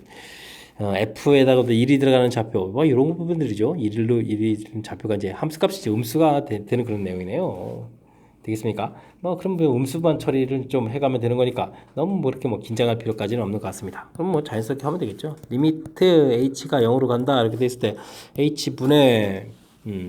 F에다가도 1이 들어가는 좌표, 이런 부분들이죠. 1이 좌표가 이제 함수값이 음수가 되는 그런 내용이네요. 되겠습니까? 그럼 음수만 처리를 좀 해가면 되는 거니까 너무 그렇게 긴장할 필요까지는 없는 것 같습니다. 그럼 자연스럽게 하면 되겠죠. 리미트 h가 0으로 간다 이렇게 돼 있을 때 h분의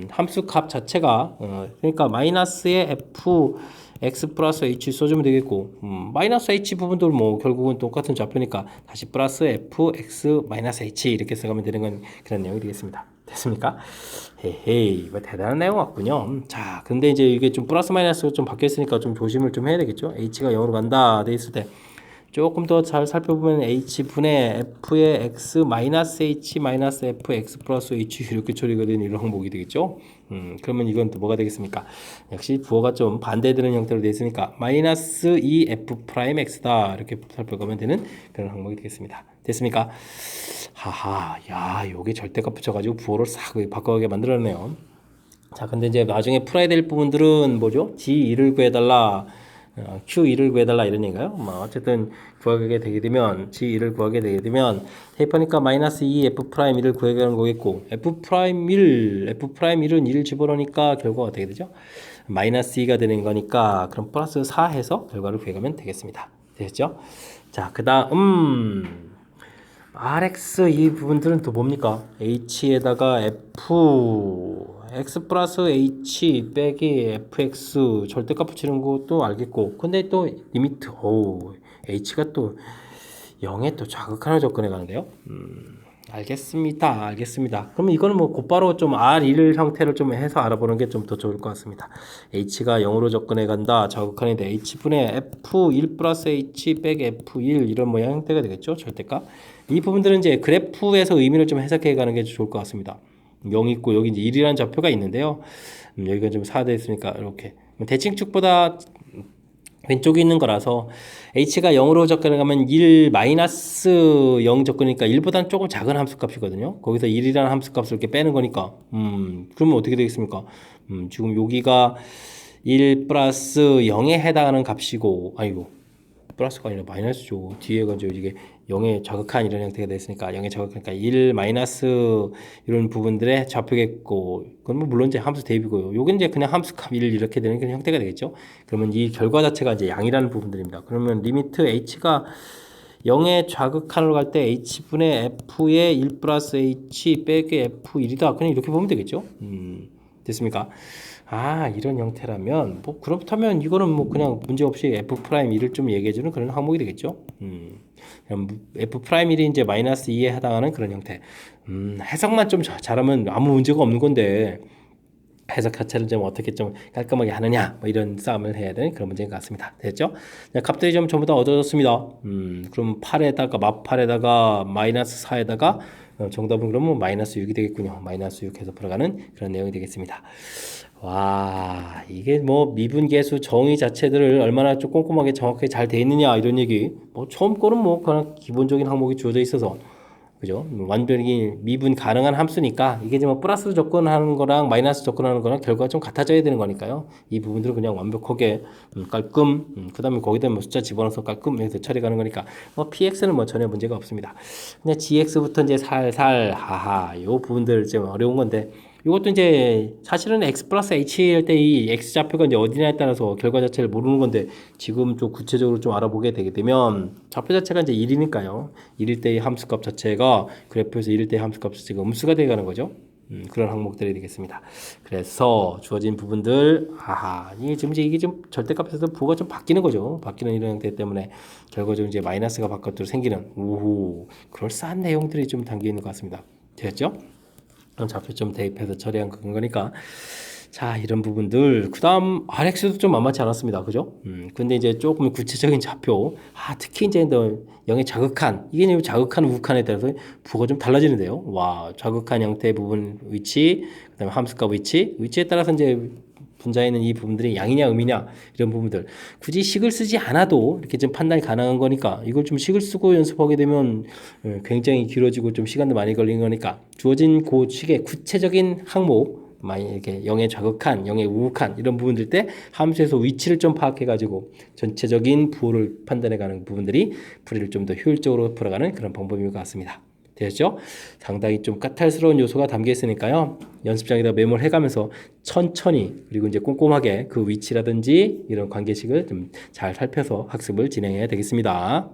함수 값 자체가 그러니까 마이너스의 f x 플러스 h 써주면 되겠고 마이너스 h 부분도 결국은 똑같은 좌표니까 다시 플러스 f x 마이너스 h 이렇게 써가면 되는 건 그런 내용이 되겠습니다. 됐습니까? 헤헤이 대단한 내용 같군요. 자, 근데 이제 이게 좀 플러스 마이너스가 좀 바뀌어 있으니까 좀 조심을 좀 해야 되겠죠. h가 0으로 간다 돼 있을 때 조금 더 잘 살펴보면 h분의 f의 x 마이너스 h 마이너스 f x 플러스 h 이렇게 처리가 되는 이런 항목이 되겠죠. 그러면 이건 또 뭐가 되겠습니까? 역시 부호가 좀 반대되는 형태로 되어 있으니까 마이너스 2f 프라임 x다 이렇게 살펴보면 되는 그런 항목이 되겠습니다. 됐습니까? 요게 절대값 붙여가지고 부호를 싹 바꿔가게 만들어내요. 자, 근데 이제 나중에 풀어야 될 부분들은 뭐죠? g2를 구해달라. Q2를 구해달라 이런 얘기인가요? 어쨌든 구하게 되게 되면 G2를 구하게 되게 되면 대입하니까 마이너스 2 F'1을 구해가는 거겠고 F'1은 1을 집어넣으니까 결과가 어떻게 되죠? 마이너스 2가 되는 거니까 그럼 플러스 4 해서 결과를 구해가면 되겠습니다. 되겠죠? 자, 그 다음 RX 이 부분들은 또 뭡니까? H에다가 x 플러스 h 빼기 fx 절대값 붙이는 것도 알겠고 근데 또 리미트 h가 또 0에 또 자극하는 접근해 가는데요. 알겠습니다. 그러면 이거는 곧바로 좀 R1 형태를 좀 해서 알아보는 게 좀 더 좋을 것 같습니다. H가 0으로 접근해 간다. 자극하는데 H분의 F1 플러스 H 빼기 F1 이런 모양 형태가 되겠죠. 절대값. 이 부분들은 이제 그래프에서 의미를 좀 해석해 가는 게 좋을 것 같습니다. 0 있고 여기 이제 1이라는 좌표가 있는데요. 여기가 좀 4돼 있으니까 이렇게 대칭축보다 왼쪽에 있는 거라서 h가 0으로 접근하면 1 마이너스 0 접근이니까 1보다는 조금 작은 함수값이거든요. 거기서 1이라는 함수값을 이렇게 빼는 거니까 그러면 어떻게 되겠습니까? 지금 여기가 1 플러스 0에 해당하는 값이고 플러스가 아니라 마이너스죠. 뒤에가 이게 0에 자극한 이런 형태가 됐으니까 0에 자극하니까 1 마이너스 이런 부분들의 좌표겠고 그건 물론 이제 함수 대입이고요. 요건 이제 그냥 함수값 1 이렇게 되는 그런 형태가 되겠죠. 그러면 이 결과 자체가 이제 양이라는 부분들입니다. 그러면 리미트 h가 0에 좌극한으로 갈 때 h분의 f의 1 플러스 h 빼기 f1이다. 그냥 이렇게 보면 되겠죠. 됐습니까? 이런 형태라면 그렇다면 이거는 그냥 문제없이 f'1을 좀 얘기해주는 그런 항목이 되겠죠. f'1이 이제 마이너스 2에 해당하는 그런 형태. 해석만 좀 잘하면 아무 문제가 없는 건데 해석 자체를 좀 어떻게 좀 깔끔하게 하느냐 이런 싸움을 해야 되는 그런 문제인 것 같습니다. 됐죠? 값들이 좀 전부 다 얻어졌습니다. 그럼 8에다가 마이너스 4에다가 정답은 그러면 마이너스 6이 되겠군요. 마이너스 6 해서 풀어가는 그런 내용이 되겠습니다. 와, 이게 뭐 미분계수 정의 자체들을 얼마나 좀 꼼꼼하게 정확하게 잘 돼 있느냐 이런 얘기. 뭐 처음 거는 뭐 그냥 기본적인 항목이 주어져 있어서 그죠? 완전히 미분 가능한 함수니까 이게 뭐 플러스로 접근하는 거랑 마이너스 접근하는 거랑 결과가 좀 같아져야 되는 거니까요. 이 부분들은 그냥 완벽하게 깔끔, 그다음에 거기다 뭐 숫자 집어넣어서 깔끔 해서 처리가는 거니까 뭐 px는 뭐 전혀 문제가 없습니다. 근데 gx부터 이제 살살 하하 요 부분들 좀 어려운 건데 이것도 이제 사실은 x 플러스 h 할 때 이 x 좌표가 이제 어디냐에 따라서 결과 자체를 모르는 건데 지금 좀 구체적으로 좀 알아보게 되게 되면 좌표 자체가 이제 1이니까요. 1일 때의 함수값 자체가 그래프에서 1일 때의 함수값 자체가 음수가 되어가는 거죠. 그런 항목들이 되겠습니다. 그래서 주어진 부분들, 이게 지금 이게 좀 절대값에서 부호가 좀 바뀌는 거죠. 바뀌는 이런 형태 때문에 결과적으로 이제 마이너스가 바깥으로 생기는, 그럴싸한 내용들이 좀 담겨 있는 것 같습니다. 되었죠? 좌표점 대입해서 처리한 거니까. 자, 이런 부분들. 그 다음, RX도 좀 만만치 않았습니다. 그죠? 근데 이제 조금 구체적인 좌표. 특히 이제 0의 자극한. 이게 자극한, 우극한에 따라서 부호가 좀 달라지는데요. 와, 자극한 형태의 부분 위치, 그 다음에 함수값 위치에 따라서 이제 분자에 있는 이 부분들이 양이냐 음이냐 이런 부분들 굳이 식을 쓰지 않아도 이렇게 좀 판단이 가능한 거니까 이걸 좀 식을 쓰고 연습하게 되면 굉장히 길어지고 좀 시간도 많이 걸리는 거니까 주어진 그 식의 구체적인 항목 많이 이렇게 0의 좌극한, 0의 우극한 이런 부분들 때 함수에서 위치를 좀 파악해 가지고 전체적인 부호를 판단해 가는 부분들이 풀이를 좀 더 효율적으로 풀어가는 그런 방법인 것 같습니다. 되셨죠? 상당히 좀 까탈스러운 요소가 담겨 있으니까요. 연습장에다 메모를 해가면서 천천히 그리고 이제 꼼꼼하게 그 위치라든지 이런 관계식을 좀 잘 살펴서 학습을 진행해야 되겠습니다.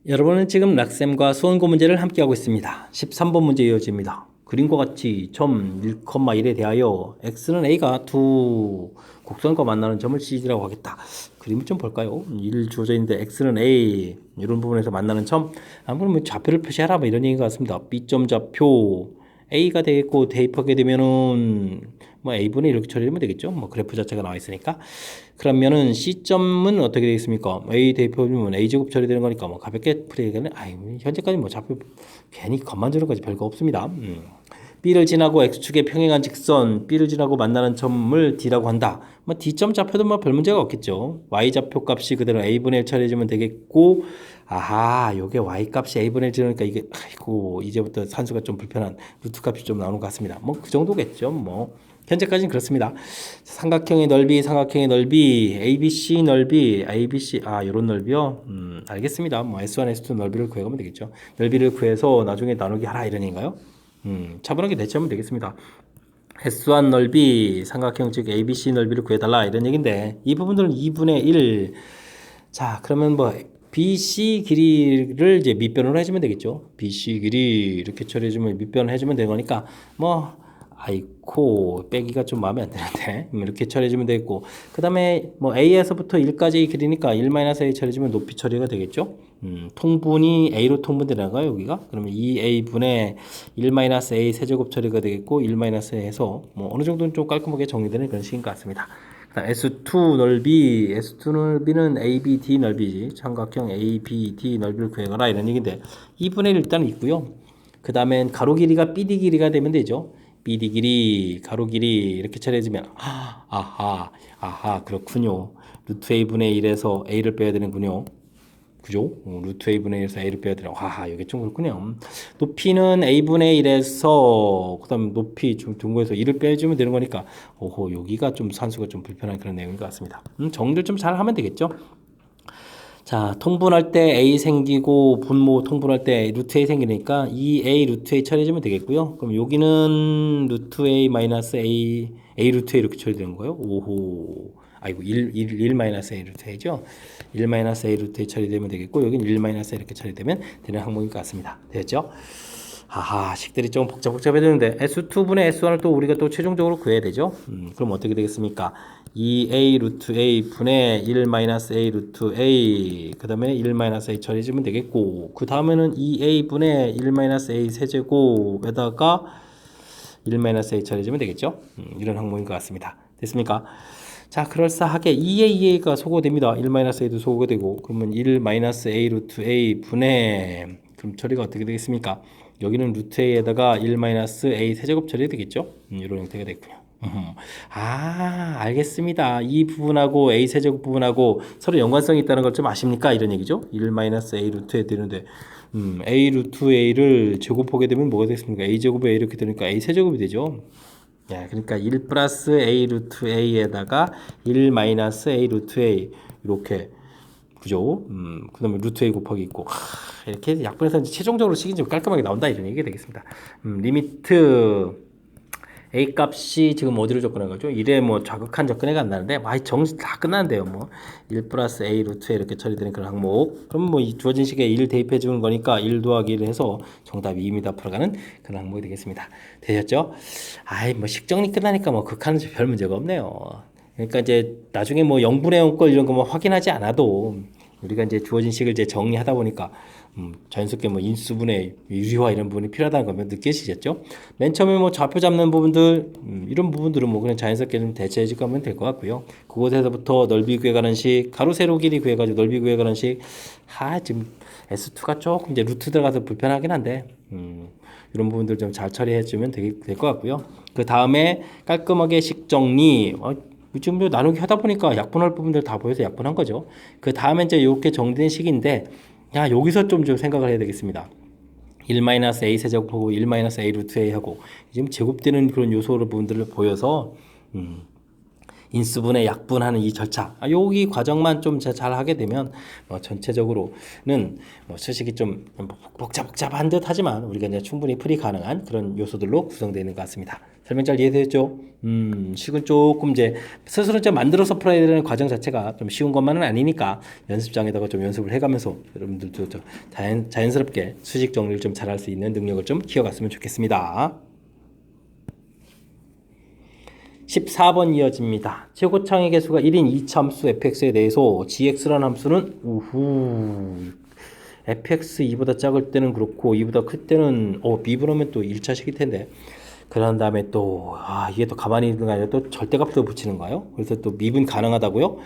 여러분은 지금 락셈과 수원고 문제를 함께하고 있습니다. 13번 문제 이어집니다. 그림과 같이 점 1,1에 대하여 x는 a가 두 곡선과 만나는 점을 CG라고 하겠다. 그림을 좀 볼까요? 1 주어져 있는데 x는 a 이런 부분에서 만나는 점 아무래도 좌표를 표시하라 뭐 이런 얘기가 같습니다. b점 좌표 a가 되겠고 대입하게 되면은 뭐 a분의 이렇게 처리하면 되겠죠. 뭐 그래프 자체가 나와 있으니까. 그러면은 c점은 어떻게 되겠습니까? a 대입하면 a제곱 처리되는 거니까 뭐 가볍게 풀이하기는 현재까지 뭐 좌표 괜히 겉만 주는 거지 별거 없습니다. B를 지나고 X축에 평행한 직선 B를 지나고 만나는 점을 D라고 한다. 뭐 D점 좌표도 뭐 별 문제가 없겠죠. Y 좌표 값이 그대로 A분의 1 처리해주면 되겠고 요게 Y 값이 A분의 1 지르니까 이게 이제부터 산수가 좀 불편한 루트 값이 좀 나오는 것 같습니다. 뭐 그 정도겠죠. 뭐 현재까지는 그렇습니다. 삼각형의 넓이 ABC 넓이 ABC 요런 넓이요. 알겠습니다. 뭐 S1 S2 넓이를 구해가면 되겠죠. 넓이를 구해서 나중에 나누기 하라 이런 얘기인가요? 차분하게 대체하면 되겠습니다. S1 넓이 삼각형 즉 ABC 넓이를 구해달라 이런 얘기인데 이 부분들은 2분의 1. 자, 그러면 뭐 BC 길이를 이제 밑변으로 해주면 되겠죠. BC 길이 이렇게 처리해주면 밑변을 해주면 되는 거니까 뭐 빼기가 좀 마음에 안 드는데 이렇게 처리해주면 되겠고 그 다음에 뭐 A에서부터 1까지 길이니까 1-A 처리해주면 높이 처리가 되겠죠. 통분이 A로 통분되나가요 여기가? 그러면 2A분의 1-A 세제곱 처리가 되겠고 1-A 해서 뭐 어느 정도는 좀 깔끔하게 정리되는 그런 식인 것 같습니다. S2 넓이는 ABD 넓이지 삼각형 ABD 넓이를 구해가라 이런 얘기인데 2분의 1 일단 있고요. 그 다음엔 가로 길이가 BD 길이가 되면 되죠. BD 길이, 가로 길이 이렇게 처리해주면 그렇군요. 루트 A분의 1에서 A를 빼야 되는군요. 그죠? 루트 A분의 1에서 A를 빼야 되나? 이게 좀 그렇군요. 높이는 A분의 1에서 그 다음 높이 좀 둥거에서 1을 빼주면 되는 거니까 여기가 좀 산수가 좀 불편한 그런 내용인 것 같습니다. 정리를 좀 잘 하면 되겠죠? 자, 통분할 때 A 생기고 분모 통분할 때 루트 A 생기니까 2A 루트 A 처리해주면 되겠고요. 그럼 여기는 루트 A 마이너스 A 루트 A 이렇게 처리되는 거예요. 1 마이너스 A 루트 A죠. 1 마이너스 A 루트 A 처리되면 되겠고 여기는 1 마이너스 A 이렇게 처리되면 되는 항목인 것 같습니다. 되었죠? 식들이 좀 복잡해지는데 S2분의 S1을 또 우리가 또 최종적으로 구해야 되죠. 그럼 어떻게 되겠습니까? 2A 루트 A 분의 1 마이너스 A 루트 A 그 다음에 1 마이너스 A 처리해주면 되겠고 그 다음에는 2A 분의 1 마이너스 A 세제곱에다가 1 마이너스 A 처리해주면 되겠죠. 이런 항목인 것 같습니다. 됐습니까? 자, 그럴싸하게 2A가 소거됩니다. 1 마이너스 A도 소거가 되고 그러면 1 마이너스 A 루트 A 분의 그럼 처리가 어떻게 되겠습니까? 여기는 루트 a에다가 1-a 세제곱 처리 되겠죠? 이런 형태가 됐군요. 알겠습니다. 이 부분하고 a 세제곱 부분하고 서로 연관성이 있다는 걸 좀 아십니까? 이런 얘기죠. 1-a 루트에 되는데 a 루트 a를 제곱하게 되면 뭐가 되겠습니까? a 제곱에 a 이렇게 되니까 a 세제곱이 되죠. 야, 그러니까 1 플러스 a 루트 a에다가 1-a 루트 a 이렇게 그죠? 그 다음에 루트 a 곱하기 있고 이렇게 약분해서 이제 최종적으로 식이 좀 깔끔하게 나온다 이런 얘기가 되겠습니다. 리미트 a 값이 지금 어디로 접근한 거죠? 1에 뭐 좌극한 접근해가 안 나는데 정식 다 끝났는데요. 뭐 1 플러스 a 루트에 이렇게 처리되는 그런 항목. 그럼 뭐 이 주어진 식에 1 대입해 주는 거니까 1 더하기 1 해서 정답이 2입니다. 풀어가는 그런 항목이 되겠습니다. 되셨죠? 뭐 식정리 끝나니까 뭐 극하는 별 문제가 없네요. 그러니까 이제 나중에 뭐 0분의 0꼴 이런 거 뭐 확인하지 않아도 우리가 이제 주어진 식을 이제 정리하다 보니까 자연스럽게 뭐 인수분해, 유리화 이런 부분이 필요하다는 거 느끼시겠죠? 맨 처음에 뭐 좌표 잡는 부분들 이런 부분들은 뭐 그냥 자연스럽게 좀 대체해 가면 될 것 같고요. 그곳에서부터 넓이 구해가는 식, 가로 세로 길이 구해가지고 넓이 구해가는 식, 지금 S2가 조금 이제 루트 들어가서 불편하긴 한데 이런 부분들 좀 잘 처리해주면 될 것 같고요. 그 다음에 깔끔하게 식 정리. 지금 나누기 하다 보니까 약분할 부분들 다 보여서 약분한 거죠. 그 다음에 이제 이렇게 정리된 식인데, 여기서 좀 생각을 해야 되겠습니다. 1-a 세제곱하고 1-a 루트 a 하고 지금 제곱되는 그런 요소를 부분들을 보여서 인수분해 약분하는 이 절차 여기 과정만 좀 잘 하게 되면 전체적으로는 수식이 좀 복잡한 듯 하지만 우리가 이제 충분히 풀이 가능한 그런 요소들로 구성되어 있는 것 같습니다. 설명 잘 이해되셨죠? 식은 조금 이제 스스로 좀 만들어서 풀어야 되는 과정 자체가 좀 쉬운 것만은 아니니까 연습장에다가 좀 연습을 해가면서 여러분들도 좀 자연스럽게 수식 정리를 좀 잘할 수 있는 능력을 좀 키워갔으면 좋겠습니다. 14번 이어집니다. 최고창의 개수가 1인 이차함수 fx에 대해서 gx라는 함수는 fx 2보다 작을 때는 그렇고 2보다 클 때는 미분하면 또 1차식일 텐데 그런 다음에 또 이게 또 가만히 있는 게 아니라 또 절대값도 붙이는 거예요. 그래서 또 미분 가능하다고요?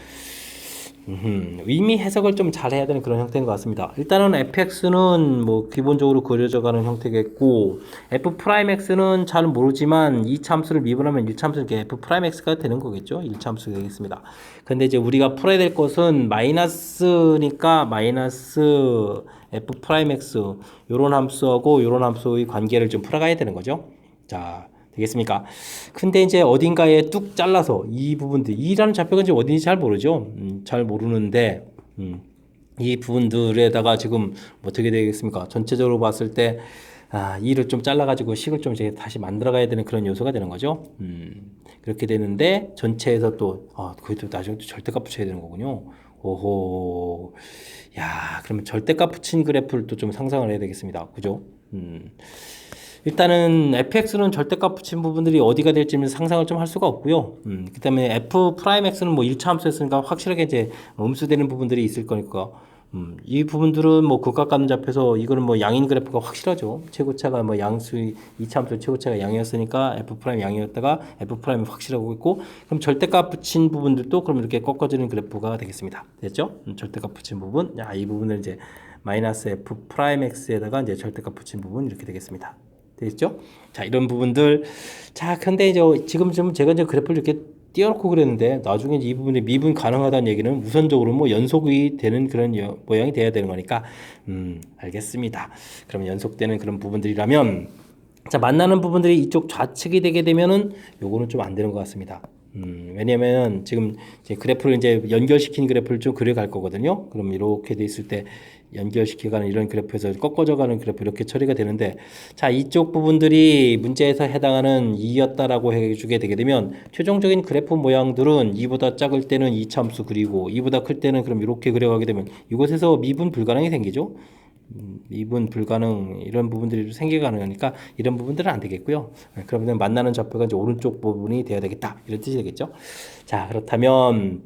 의미 해석을 좀 잘 해야 되는 그런 형태인 것 같습니다. 일단은 fx는 뭐 기본적으로 그려져 가는 형태겠고 f'x는 잘 모르지만 2차함수를 미분하면 1차함수 f'x가 되는 거겠죠. 1차함수가 되겠습니다. 근데 이제 우리가 풀어야 될 것은 마이너스니까 마이너스 f'x 요런 함수하고 요런 함수의 관계를 좀 풀어가야 되는 거죠. 자, 되겠습니까? 근데 이제 어딘가에 뚝 잘라서 이 부분들, 2라는 좌표가 이제 어딘지 잘 모르죠? 잘 모르는데, 이 부분들에다가 지금 어떻게 되겠습니까? 전체적으로 봤을 때, 2를 좀 잘라가지고 식을 좀 이제 다시 만들어 가야 되는 그런 요소가 되는 거죠. 그렇게 되는데, 전체에서 또, 그것도 나중에 또 절대값 붙여야 되는 거군요. 오호. 그러면 절대값 붙인 그래프를 또 좀 상상을 해야 되겠습니다. 그죠? 일단은 fx는 절대값 붙인 부분들이 어디가 될지는 상상을 좀 할 수가 없고요. 그 다음에 f'x는 뭐 1차 함수였으니까 확실하게 이제 음수되는 부분들이 있을 거니까 이 부분들은 뭐 극과 같는 잡혀서 이거는 뭐 양인 그래프가 확실하죠. 최고차가 뭐 양수 2차 함수 최고차가 양이었으니까 f' 양이었다가 f'이 확실하고 있고 그럼 절대값 붙인 부분들도 그럼 이렇게 꺾어지는 그래프가 되겠습니다. 됐죠? 절대값 붙인 부분. 이 부분을 이제 마이너스 f'x에다가 이제 절대값 붙인 부분 이렇게 되겠습니다. 되겠죠? 자, 이런 부분들. 자, 근데 이제 지금 좀 제가 이제 그래프를 이렇게 띄워놓고 그랬는데 나중에 이 부분이 미분 가능하다는 얘기는 우선적으로 뭐 연속이 되는 그런 모양이 돼야 되는 거니까 알겠습니다. 그럼 연속되는 그런 부분들이라면 자, 만나는 부분들이 이쪽 좌측이 되게 되면은 요거는 좀 안 되는 것 같습니다. 왜냐면 지금 이제 그래프를 이제 연결시킨 그래프를 좀 그려갈 거거든요. 그럼 이렇게 돼 있을 때 연결시켜가는 이런 그래프에서 꺾어져 가는 그래프 이렇게 처리가 되는데 자, 이쪽 부분들이 문제에서 해당하는 2였다라고 해주게 되게 되면 최종적인 그래프 모양들은 2보다 작을 때는 2차함수 그리고 2보다 클 때는 그럼 이렇게 그려가게 되면 이곳에서 미분 불가능이 생기죠. 미분 불가능 이런 부분들이 생겨 가능하니까 이런 부분들은 안 되겠고요. 그러면 만나는 좌표가 이제 오른쪽 부분이 돼야 되겠다 이런 뜻이 되겠죠. 자, 그렇다면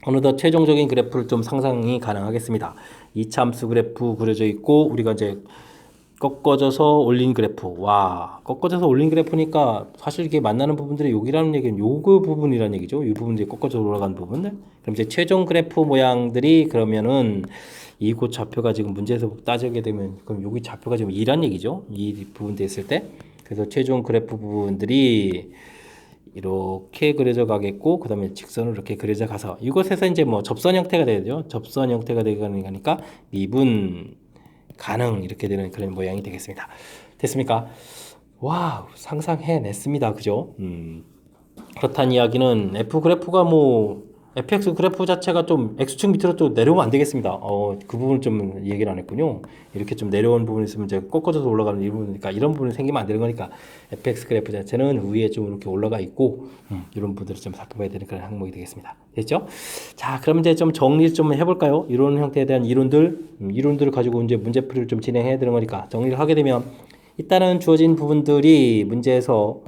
어느덧 최종적인 그래프를 좀 상상이 가능하겠습니다. 2차 함수 그래프 그려져 있고 우리가 이제 꺾어져서 올린 그래프. 와, 꺾어져서 올린 그래프니까 사실 이게 만나는 부분들이 여기라는 얘기는 요그 부분이라는 얘기죠. 이 부분들이 꺾어져 올라간 부분들. 그럼 이제 최종 그래프 모양들이 그러면은 이곳 좌표가 지금 문제에서 따지게 되면 그럼 여기 좌표가 지금 2란 얘기죠. 이 부분도 있을 때. 그래서 최종 그래프 부분들이 이렇게 그려져 가겠고 그 다음에 직선으로 이렇게 그려져 가서 이곳에서 이제 뭐 접선 형태가 되죠. 접선 형태가 되니까 미분 가능 이렇게 되는 그런 모양이 되겠습니다. 됐습니까? 와우, 상상해냈습니다. 그죠? 그렇다는 이야기는 F 그래프가 뭐 fx 그래프 자체가 좀 x축 밑으로 또 내려오면 안 되겠습니다. 그 부분을 좀 얘기를 안 했군요. 이렇게 좀 내려온 부분이 있으면 이제 꺾어져서 올라가는 이 부분이니까 이런 부분이 생기면 안 되는 거니까 fx 그래프 자체는 위에 좀 이렇게 올라가 있고 이런 부분들을 좀 살펴봐야 되는 그런 항목이 되겠습니다. 됐죠? 자, 그럼 이제 좀 정리 좀 해볼까요? 이론 형태에 대한 이론들을 가지고 이제 문제풀이를 좀 진행해야 되는 거니까 정리를 하게 되면 일단은 주어진 부분들이 문제에서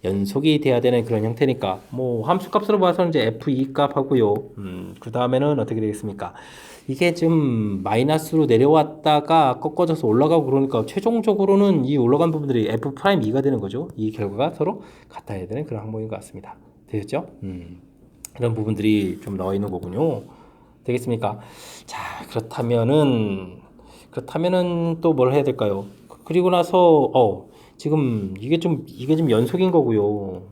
연속이 돼야 되는 그런 형태니까 뭐 함수값으로 봐서는 이제 f2 값 하고요. 그 다음에는 어떻게 되겠습니까? 이게 좀 마이너스로 내려왔다가 꺾어져서 올라가고 그러니까 최종적으로는 이 올라간 부분들이 f'2가 되는 거죠. 이 결과가 서로 같아야 되는 그런 항목인 것 같습니다. 되겠죠? 이런 부분들이 좀 나와 있는 거군요. 되겠습니까? 자, 그렇다면은 또 뭘 해야 될까요? 그리고 나서 지금 이게 좀 연속인 거고요.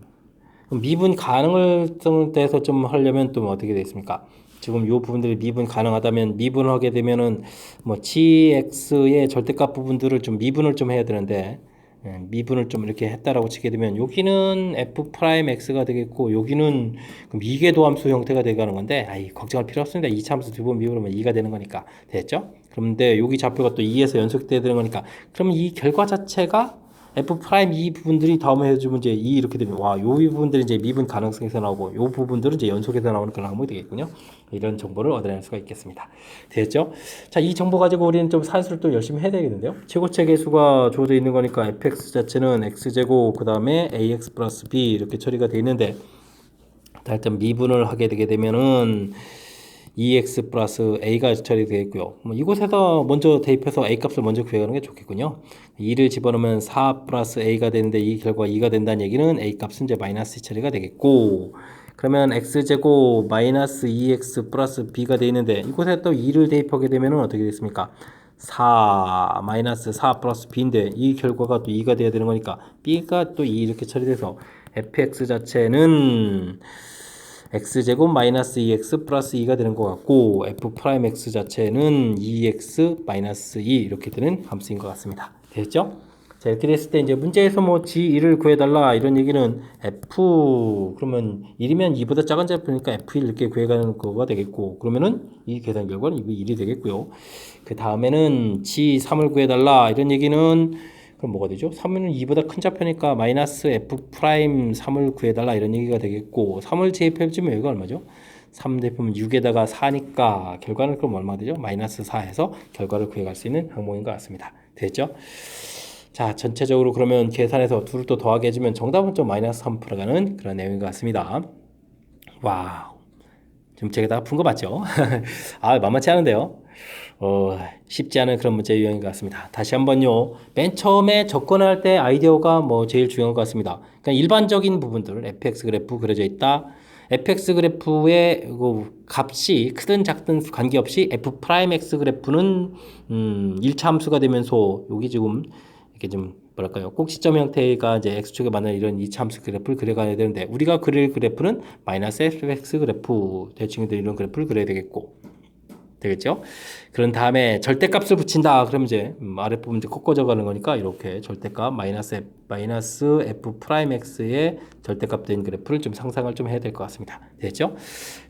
미분 가능성에서 좀 하려면 또 어떻게 되겠습니까? 지금 요 부분들이 미분 가능하다면 미분을 하게 되면은 뭐 gx의 절대값 부분들을 좀 미분을 좀 해야 되는데 미분을 좀 이렇게 했다라고 치게 되면 여기는 f'x가 되겠고 여기는 그럼 이계도함수 형태가 되가는 건데 걱정할 필요 없습니다. 이차함수 두 번 미분하면 2가 되는 거니까 됐죠? 그런데 여기 좌표가 또 2에서 연속돼야 되는 거니까 그러면 이 결과 자체가 F'2 부분들이 다음에 해주면 이제 2 이렇게 되면 요 부분들이 이제 미분 가능성에서 나오고 요 부분들은 이제 연속에서 나오는 그런 항목이 되겠군요. 이런 정보를 얻어낼 수가 있겠습니다. 됐죠? 자, 이 정보 가지고 우리는 좀 산수를 또 열심히 해야 되겠는데요. 최고체 계수가 주어져 있는 거니까 fx 자체는 x제곱 그 다음에 ax 플러스 b 이렇게 처리가 되어 있는데 일단 미분을 하게 되게 되면은 2x 플러스 a가 처리되겠고요. 이곳에서 먼저 대입해서 a 값을 먼저 구해가는 게 좋겠군요. 2를 집어넣으면 4 플러스 a가 되는데 이 결과 2가 된다는 얘기는 a 값은 이제 마이너스 처리가 되겠고 그러면 x제곱 마이너스 2x 플러스 b가 되어 있는데 이곳에 또 2를 대입하게 되면 어떻게 됐습니까? 4 마이너스 4 플러스 b인데 이 결과가 또 2가 돼야 되는 거니까 b가 또 2 이렇게 처리돼서 fx 자체는 x제곱 마이너스 2x 플러스 2가 되는 것 같고 f'x 자체는 2x 마이너스 2 이렇게 되는 함수인 것 같습니다. 됐죠? 자, 이렇게 됐을 때 이제 문제에서 뭐 g1을 구해달라 이런 얘기는 f 그러면 1이면 2보다 작은 좌표니까 f1 이렇게 구해가는 거가 되겠고 그러면은 이 계산 결과는 1이 되겠고요. 그 다음에는 g3을 구해달라 이런 얘기는 그럼 뭐가 되죠? 3은 2보다 큰 좌표니까 마이너스 f'3을 구해달라 이런 얘기가 되겠고 3을 대입해주면 여기가 얼마죠? 3 대입하면 6에다가 4니까 결과는 그럼 얼마 되죠? 마이너스 4에서 결과를 구해갈 수 있는 항목인 것 같습니다. 됐죠? 자, 전체적으로 그러면 계산해서 둘을 또 더하게 해주면 정답은 좀 마이너스 3%가는 그런 내용인 것 같습니다. 와우. 좀 제가 푼 거 맞죠? 만만치 않은데요. 쉽지 않은 그런 문제 유형인 것 같습니다. 다시 한번요. 맨 처음에 접근할 때 아이디어가 뭐 제일 중요한 것 같습니다. 그러니까 일반적인 부분들, fx 그래프 그려져 있다. fx 그래프의 값이 크든 작든 관계없이 f'x 그래프는 1차 함수가 되면서 여기 지금 이렇게 좀 뭐랄까요? 꼭지점 형태가 이제 x축에 맞는 이런 2차 함수 그래프를 그려가야 되는데 우리가 그릴 그래프는 마이너스 fx 그래프 대칭이 되는 이런 그래프를 그려야 되겠죠? 그런 다음에 절대값을 붙인다. 그러면 이제 아랫부분 이제 꺾어져 가는 거니까 이렇게 절대값 마이너스 f'x의 절대값 된 그래프를 좀 상상을 좀 해야 될 것 같습니다. 됐죠?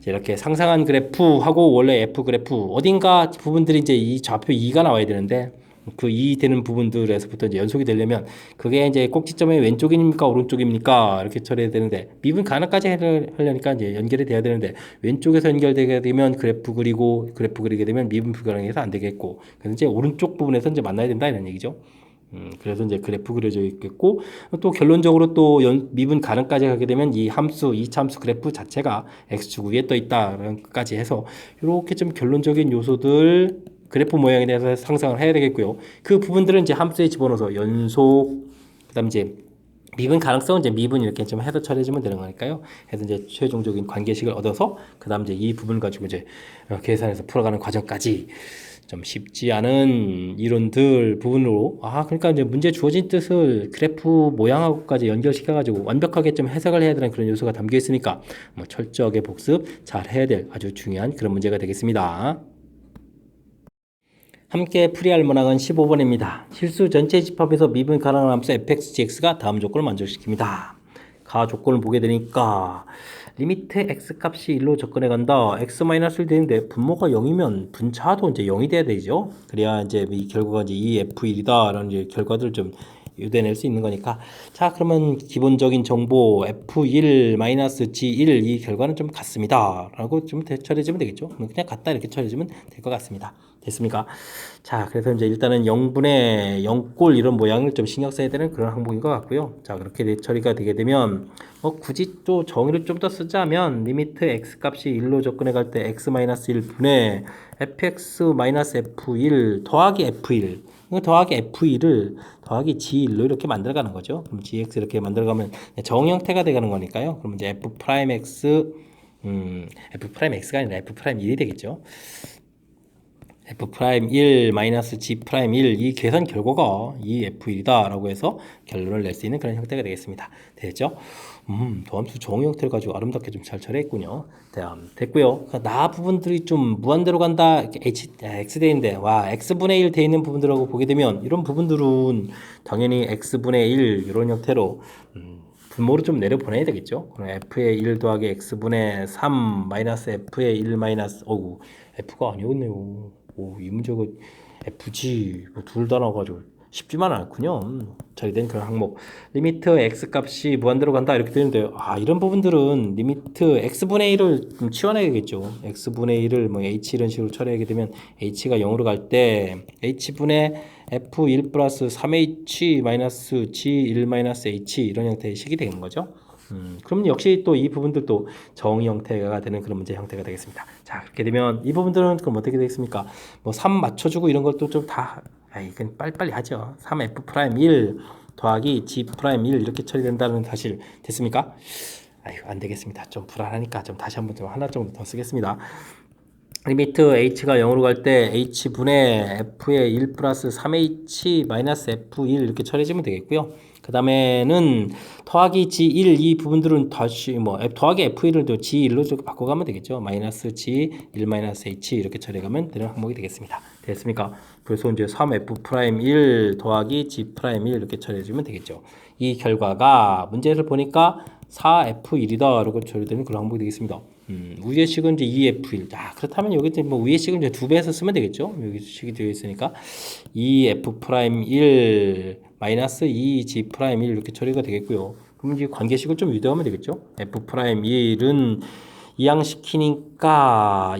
이렇게 상상한 그래프하고 원래 f 그래프 어딘가 부분들이 이제 이 좌표 2가 나와야 되는데 그 2 되는 부분들에서부터 이제 연속이 되려면 그게 이제 꼭지점의 왼쪽입니까 오른쪽입니까 이렇게 처리해야 되는데 미분 가능까지 하려니까 이제 연결이 돼야 되는데 왼쪽에서 연결되게 되면 그래프 그리게 되면 미분 불가능해서 안 되겠고 그래서 이제 오른쪽 부분에서 이제 만나야 된다 이런 얘기죠. 그래서 이제 그래프 그려져 있겠고 또 결론적으로 또 미분 가능까지 하게 되면 이 함수 이차함수 그래프 자체가 x축 위에 떠 있다라는 것까지 해서 이렇게 좀 결론적인 요소들 그래프 모양에 대해서 상상을 해야 되겠고요. 그 부분들은 이제 함수에 집어넣어서 연속, 그다음 이제 미분 가능성은 이제 미분 이렇게 좀 해서 처리해주면 되는 거니까요. 해서 이제 최종적인 관계식을 얻어서 그다음 이제 이 부분 가지고 이제 계산해서 풀어가는 과정까지 좀 쉽지 않은 이론들 부분으로 그러니까 이제 문제 주어진 뜻을 그래프 모양하고까지 연결시켜가지고 완벽하게 좀 해석을 해야 되는 그런 요소가 담겨 있으니까 뭐 철저하게 복습 잘 해야 될 아주 중요한 그런 문제가 되겠습니다. 함께 풀이할 문항은 15번입니다. 실수 전체 집합에서 미분 가능한 함수 fx, gx가 다음 조건을 만족시킵니다. 가 조건을 보게 되니까 리미트 x 값이 1로 접근해 간다. x-1이 되는데 분모가 0이면 분차도 이제 0이 돼야 되죠. 그래야 이제 이 결과가 이제 이 f1이다 라는 이제 결과들을 좀 유대낼 수 있는 거니까. 자, 그러면 기본적인 정보 f1-g1 이 결과는 좀 같습니다 라고 좀 처리해주면 되겠죠. 그냥 같다 이렇게 처리해주면 될 것 같습니다. 됐습니까? 자, 그래서 이제 일단은 0분의 0꼴 이런 모양을 좀 신경 써야 되는 그런 항목인 것 같고요. 자, 그렇게 처리가 되게 되면 굳이 또 정의를 좀 더 쓰자면 리미트 x 값이 1로 접근해 갈 때 x-1분의 fx-f1 더하기 f1 더하기 f1을 더하기 g1로 이렇게 만들어가는 거죠. 그럼 gx 이렇게 만들어가면 정 형태가 되가는 거니까요. 그럼 이제 f'x f'x가 아니라 f'1이 되겠죠. f'1 마이너스 g'1 이 계산 결과가 이 f1이다 라고 해서 결론을 낼 수 있는 그런 형태가 되겠습니다. 됐죠? 도함수 정의 형태를 가지고 아름답게 좀 잘 처리했군요. 됐고요. 나 부분들이 좀 무한대로 간다. x대인데 x분의 1 돼 있는 부분들하고 보게 되면 이런 부분들은 당연히 x분의 1 이런 형태로 분모를 좀 내려보내야 되겠죠. 그럼 f의 1 더하기 x분의 3 마이너스 f의 1 마이너스 f가 아니었네요. 이 문제가 FG 둘 다 나와가지고 쉽지만 않군요. 처리된 그런 항목. 리미트 x 값이 무한대로 간다 이렇게 되는데 이런 부분들은 리미트 x분의 1을 좀 치워내야겠죠. x분의 1을 뭐 h 이런 식으로 처리하게 되면 h가 0으로 갈 때 h분의 f1 플러스 3h 마이너스 g1 마이너스 h 이런 형태의 식이 되는 거죠. 그럼 역시 또 이 부분들도 정의 형태가 되는 그런 문제 형태가 되겠습니다. 자, 그렇게 되면 이 부분들은 그럼 어떻게 되겠습니까? 뭐 3 맞춰주고 이런 것도 좀 다, 이건 빨리빨리 하죠. 3f'1 더하기 g'1 이렇게 처리된다는 사실 됐습니까? 안 되겠습니다. 좀 불안하니까 좀 다시 한번 좀 하나 정도 더 쓰겠습니다. 리미트 h가 0으로 갈 때 h분의 f의 1 플러스 3h 마이너스 f1 이렇게 처리해주면 되겠고요. 그 다음에는 더하기 g1 이 부분들은 다시 더하기 f1을 또 g1로 좀 바꿔가면 되겠죠. 마이너스 g1 마이너스 h 이렇게 처리해가면 되는 항목이 되겠습니다. 됐습니까? 그래서 이제 3f'1 더하기 g'1 이렇게 처리해주면 되겠죠. 이 결과가 문제를 보니까 4f1이다 라고 처리되는 그런 항목이 되겠습니다. 위의 식은 이제 2f1. 그렇다면 여기 이제 위의 식은 이제 2배에서 쓰면 되겠죠. 여기 식이 되어 있으니까 2f'1 마이너스 2g'1 이렇게 처리가 되겠고요. 그럼 이제 관계식을 좀 유도하면 되겠죠. f'1은 이항시키니까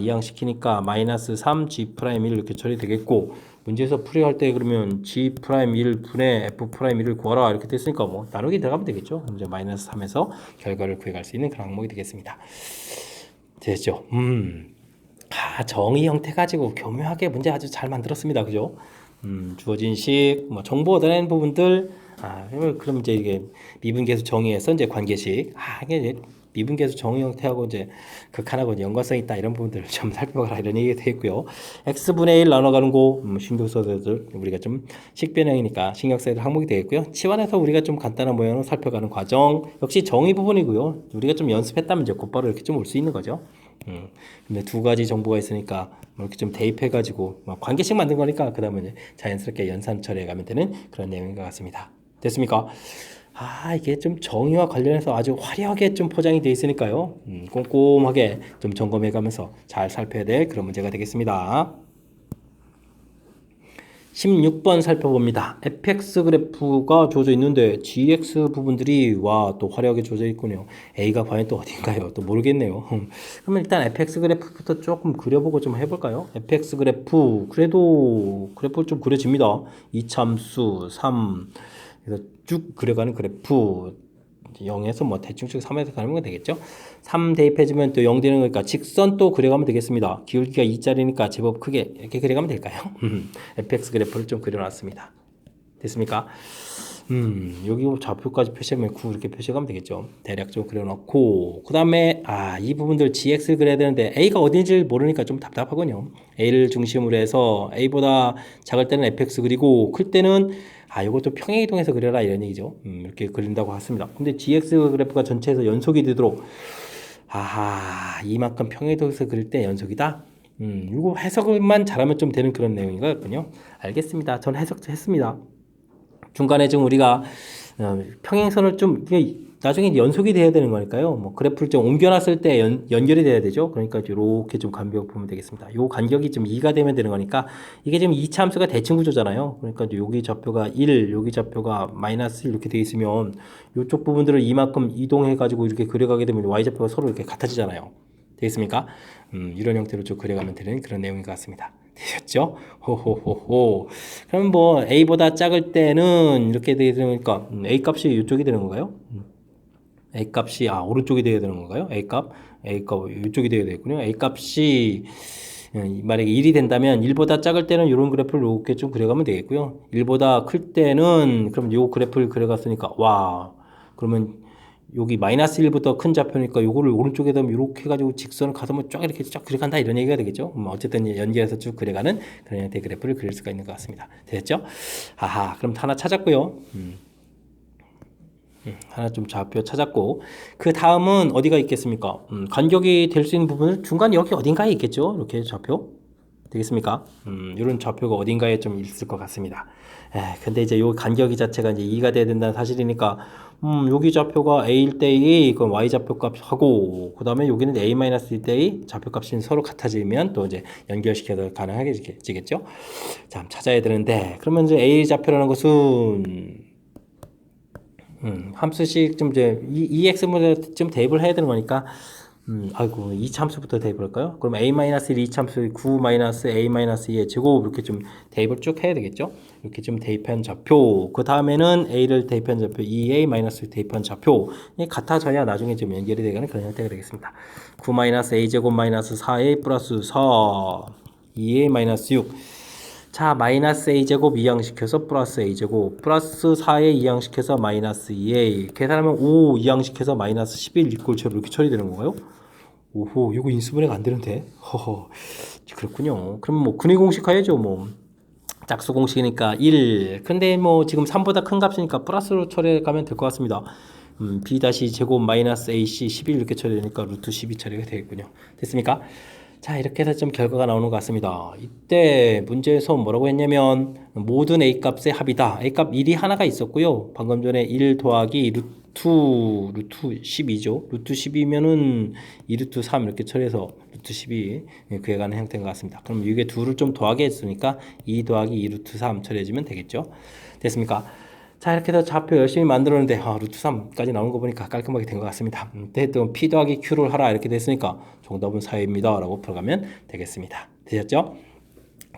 마이너스 3g'1 이렇게 처리되겠고 문제에서 풀이할 때 그러면 g'1 분의 f'1을 구하라 이렇게 됐으니까 뭐 나누기 들어가면 되겠죠. 이제 마이너스 3에서 결과를 구해갈 수 있는 그런 항목이 되겠습니다. 됐죠? 정의 형태 가지고 교묘하게 문제 아주 잘 만들었습니다. 그죠? 주어진 식, 정보 얻어내는 부분들, 그럼 이제 이게 미분계수 정의에서 이제 관계식, 이게 미분계수 정의 형태하고 이제 극한하고 연관성 있다 이런 부분들을 좀 살펴봐라 이런 얘기가 되겠고요. x분의 1 나눠가는 거 신경 써야 될 우리가 좀 식변형이니까 신경 써야 될 항목이 되겠고요. 치환해서 우리가 좀 간단한 모양으로 살펴가는 과정 역시 정의 부분이고요. 우리가 좀 연습했다면 이제 곧바로 이렇게 좀 올 수 있는 거죠. 근데 두 가지 정보가 있으니까 이렇게 좀 대입해가지고 관계식 만든 거니까 그 다음에 자연스럽게 연산 처리해가면 되는 그런 내용인 것 같습니다. 됐습니까? 이게 좀 정의와 관련해서 아주 화려하게 좀 포장이 되어 있으니까요. 꼼꼼하게 좀 점검해가면서 잘 살펴야 될 그런 문제가 되겠습니다. 16번 살펴봅니다. fx 그래프가 주어져 있는데 gx 부분들이 또 화려하게 주어져 있군요. a가 과연 또 어딘가요? 또 모르겠네요. 그러면 일단 fx 그래프부터 조금 그려보고 좀 해볼까요? fx 그래프 그래도 그래프를 좀 그려집니다. 이참수 3 그래서 쭉 그려가는 그래프 0에서 뭐 대충 3에서 가면 되겠죠. 3 대입해주면 또 0 되는 거니까 직선 또 그려가면 되겠습니다. 기울기가 2짜리니까 제법 크게 이렇게 그려가면 될까요? fx 그래프를 좀 그려놨습니다. 됐습니까? 여기 좌표까지 표시하면 9 이렇게 표시하면 되겠죠. 대략 좀 그려놓고 그 다음에 이 부분들 gx를 그려야 되는데 a가 어딘지 모르니까 좀 답답하군요. a를 중심으로 해서 a보다 작을 때는 fx 그리고 클 때는 이것도 평행이동해서 그려라 이런 얘기죠. 이렇게 그린다고 했습니다. 근데 gx 그래프가 전체에서 연속이 되도록 이만큼 평행이동해서 그릴 때 연속이다. 이거 해석만 잘하면 좀 되는 그런 내용인 것 같군요. 알겠습니다. 전 해석도 했습니다. 중간에 좀 우리가 평행선을 좀 나중에 연속이 돼야 되는 거니까요. 뭐 그래프를 좀 옮겨놨을 때 연결이 돼야 되죠. 그러니까 이렇게 좀 간격 보면 되겠습니다. 요 간격이 좀 2가 되면 되는 거니까 이게 지금 2차 함수가 대칭 구조잖아요. 그러니까 여기 좌표가 1, 여기 좌표가 마이너스 이렇게 돼 있으면 이쪽 부분들을 이만큼 이동해 가지고 이렇게 그려가게 되면 y 좌표가 서로 이렇게 같아지잖아요. 되겠습니까? 이런 형태로 좀 그려가면 되는 그런 내용인 것 같습니다. 되셨죠? 호호호호. 그럼 뭐 a보다 작을 때는 이렇게 되니까 a 값이 이쪽이 되는 건가요? a 값이 오른쪽이 되어야 되는 건가요? a 값 이쪽이 되어야 되겠군요. a 값이 만약에 1이 된다면 1보다 작을 때는 이런 그래프를 이렇게 좀 그려가면 되겠고요. 1보다 클 때는 그럼 이 그래프를 그려갔으니까 그러면 여기 마이너스 1부터 큰 좌표니까 요거를 오른쪽에다 이렇게 해가지고 직선을 가서 쫙 이렇게 쫙 그려간다 이런 얘기가 되겠죠. 어쨌든 연결해서 쭉 그려가는 그런 형태의 그래프를 그릴 수가 있는 것 같습니다. 됐죠? 그럼 하나 찾았고요. 하나 좀 좌표 찾았고 그 다음은 어디가 있겠습니까? 간격이 될 수 있는 부분은 중간 여기 어딘가에 있겠죠. 이렇게 좌표 되겠습니까? 이런 좌표가 어딘가에 좀 있을 것 같습니다. 근데 이제 요 간격이 자체가 이제 2가 돼야 된다는 사실이니까 여기 좌표가 a일 때의 그 y 좌표 값하고 그 다음에 여기는 a-일 때의 좌표 값이 서로 같아지면 또 이제 연결시켜서 가능하겠죠. 자, 찾아야 되는데 그러면 이제 a 좌표라는 것은 함수식 좀 이제 EX 모델 좀 대입을 해야 되는 거니까 이 참수부터 대입을 할까요? 그럼 A-1 이 참수 9-A-2의 제곱 이렇게 좀 대입을 쭉 해야 되겠죠? 이렇게 좀 대입한 좌표 그 다음에는 A를 대입한 좌표 2A- 대입한 좌표 같아져야 나중에 좀 연결이 되는 그런 형태가 되겠습니다. 9-A 제곱 -4A 플러스 4 2A- 6 자, 마이너스 a제곱 이항시켜서 플러스 a제곱 플러스 4에 이항시켜서 마이너스 2a 계산하면 5 이항시켜서 마이너스 11 이꼴 제로 이렇게 처리되는 건가요? 오호, 이거 인수분해가 안 되는데. 허허, 그렇군요. 그럼 뭐 근의 공식 해야죠. 뭐 짝수 공식이니까 1. 근데 뭐 지금 3보다 큰 값이니까 플러스로 처리해 가면 될 것 같습니다. b 제곱 마이너스 ac 11 이렇게 처리되니까 루트 12 처리가 되겠군요. 됐습니까? 자, 이렇게 해서 좀 결과가 나오는 것 같습니다. 이때 문제에서 뭐라고 했냐면 모든 a 값의 합이다. a 값 1이 하나가 있었고요. 방금 전에 1 더하기 루트 12죠. 루트 12면은 2루트 3 이렇게 처리해서 루트 12 그에 관한 형태인 것 같습니다. 그럼 이게 둘을 좀 더하게 했으니까 2 더하기 2루트 3 처리해주면 되겠죠. 됐습니까? 자, 이렇게 해서 좌표 열심히 만들었는데 루트 3까지 나오는 거 보니까 깔끔하게 된 것 같습니다. 또 P 더하기 Q를 하라 이렇게 됐으니까 정답은 4입니다 라고 풀어가면 되겠습니다. 되셨죠?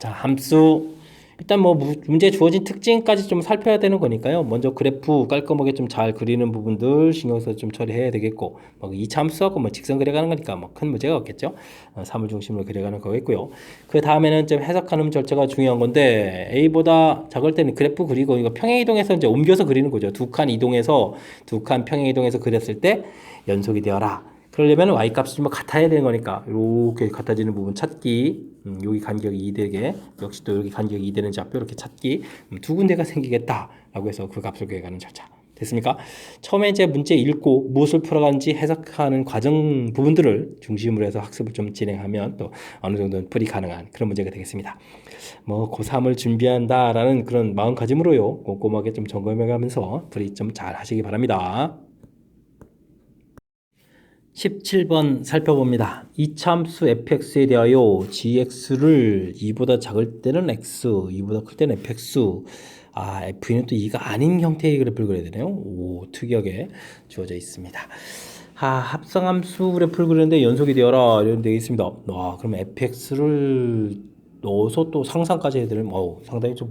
자, 함수 일단 뭐 문제에 주어진 특징까지 좀 살펴야 되는 거니까요. 먼저 그래프 깔끔하게 좀 잘 그리는 부분들 신경 써서 좀 처리해야 되겠고, 뭐 2차 함수하고 뭐 직선 그려가는 거니까 뭐 큰 문제가 없겠죠. 3을 중심으로 그려가는 거겠고요. 그 다음에는 좀 해석하는 절차가 중요한 건데 A보다 작을 때는 그래프 그리고 이거 평행 이동해서 이제 옮겨서 그리는 거죠. 두 칸 이동해서 두 칸 평행 이동해서 그렸을 때 연속이 되어라. 그러려면 y값이 좀 같아야 되는 거니까 이렇게 같아지는 부분 찾기 여기 간격이 2 되게 역시 또 여기 간격이 2 되는 좌표 이렇게 찾기 두 군데가 생기겠다 라고 해서 그 값을 구해가는 절차 됐습니까? 처음에 이제 문제 읽고 무엇을 풀어가는지 해석하는 과정 부분들을 중심으로 해서 학습을 좀 진행하면 또 어느 정도는 풀이 가능한 그런 문제가 되겠습니다. 뭐 고3을 준비한다라는 그런 마음가짐으로요 꼼꼼하게 좀 점검해가면서 풀이 좀 잘 하시기 바랍니다. 17번 살펴봅니다. 이차함수 fx에 대하여 gx를 2보다 작을 때는 x, 2보다 클 때는 fx. f는 또 2가 아닌 형태의 그래프를 그려야 되네요. 오, 특이하게 주어져 있습니다. 합성함수 그래프를 그리는데 연속이 되어라 이런 데 있습니다. 그럼 fx를 넣어서 또 상상까지 해야 되는 상당히 좀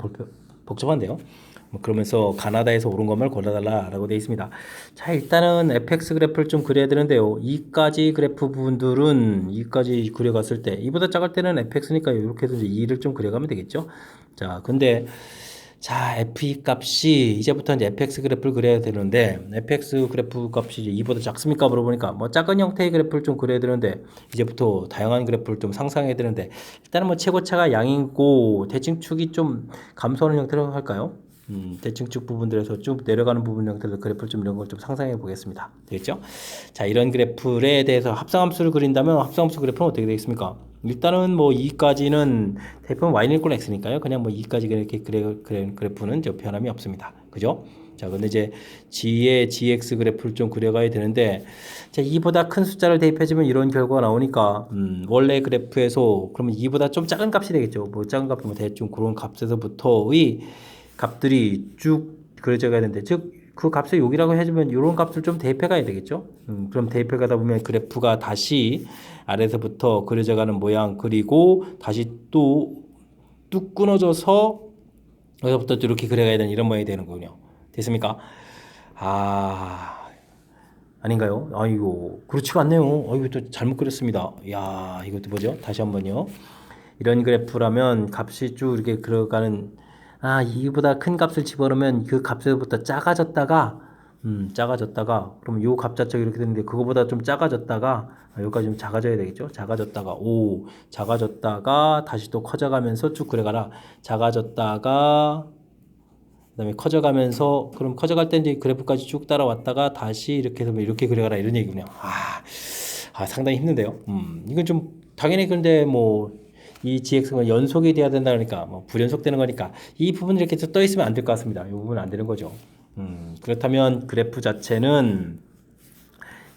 복잡한데요. 뭐 그러면서 가나다에서 오른 것만 골라달라라고 되어 있습니다. 자, 일단은 fx 그래프를 좀 그려야 되는데요. 이까지 그래프 부분들은 이까지 그려갔을 때 이보다 작을 때는 fx니까 이렇게 해서 이제 2를 좀 그려가면 되겠죠. 자, 근데 자, f2 값이 이제부터 이제 fx 그래프를 그려야 되는데 fx 그래프 값이 이제 2보다 작습니까? 물어보니까 뭐 작은 형태의 그래프를 좀 그려야 되는데 이제부터 다양한 그래프를 좀 상상해야 되는데 일단은 뭐 최고차가 양이고 대칭축이 좀 감소하는 형태로 할까요? 대칭축 부분들에서 쭉 내려가는 부분 형태로 그래프를 좀 이런 걸 좀 상상해 보겠습니다. 되겠죠? 자, 이런 그래프에 대해서 합성함수를 그린다면 합성함수 그래프는 어떻게 되겠습니까? 일단은 뭐 2까지는 대표는 y는 equal x니까요. 그냥 뭐 2까지 이렇게 그래프는 저 변함이 없습니다. 그죠? 자, 근데 이제 g의 gx 그래프를 좀 그려가야 되는데, 자, 2보다 큰 숫자를 대입해주면 이런 결과가 나오니까, 원래 그래프에서 그러면 2보다 좀 작은 값이 되겠죠. 뭐 작은 값이 뭐 대충 그런 값에서부터의 값들이 쭉 그려져야 되는데, 즉, 그 값을 여기라고 해주면 이런 값을 좀 대입해 가야 되겠죠. 그럼 대입해 가다 보면 그래프가 다시 아래서부터 그려져가는 모양 그리고 다시 또 뚝 끊어져서 여기서부터 이렇게 그려가야 되는 이런 모양이 되는 거군요. 됐습니까? 아, 아닌가요? 아이고, 그렇지가 않네요. 아이고, 또 잘못 그렸습니다. 야, 이것도 뭐죠? 다시 한번요. 이런 그래프라면 값이 쭉 이렇게 들어가는, 아, 이보다 큰 값을 집어넣으면 그 값에서부터 작아졌다가, 그럼 요 값 자체가 이렇게 되는데, 그거보다 좀 작아졌다가, 여기까지 좀 작아져야 되겠죠? 작아졌다가, 다시 또 커져가면서 쭉 그래가라. 작아졌다가, 그 다음에 커져가면서, 그럼 커져갈 때 이제 그래프까지 쭉 따라왔다가, 다시 이렇게 해서 이렇게 그려가라. 이런 얘기군요. 상당히 힘든데요. 이건 좀, 당연히 근데 뭐, 이 GX가 연속이 돼야 된다 그러니까 뭐 불연속되는 거니까 이 부분 이렇게 떠 있으면 안 될 것 같습니다. 이 부분은 안 되는 거죠. 그렇다면 그래프 자체는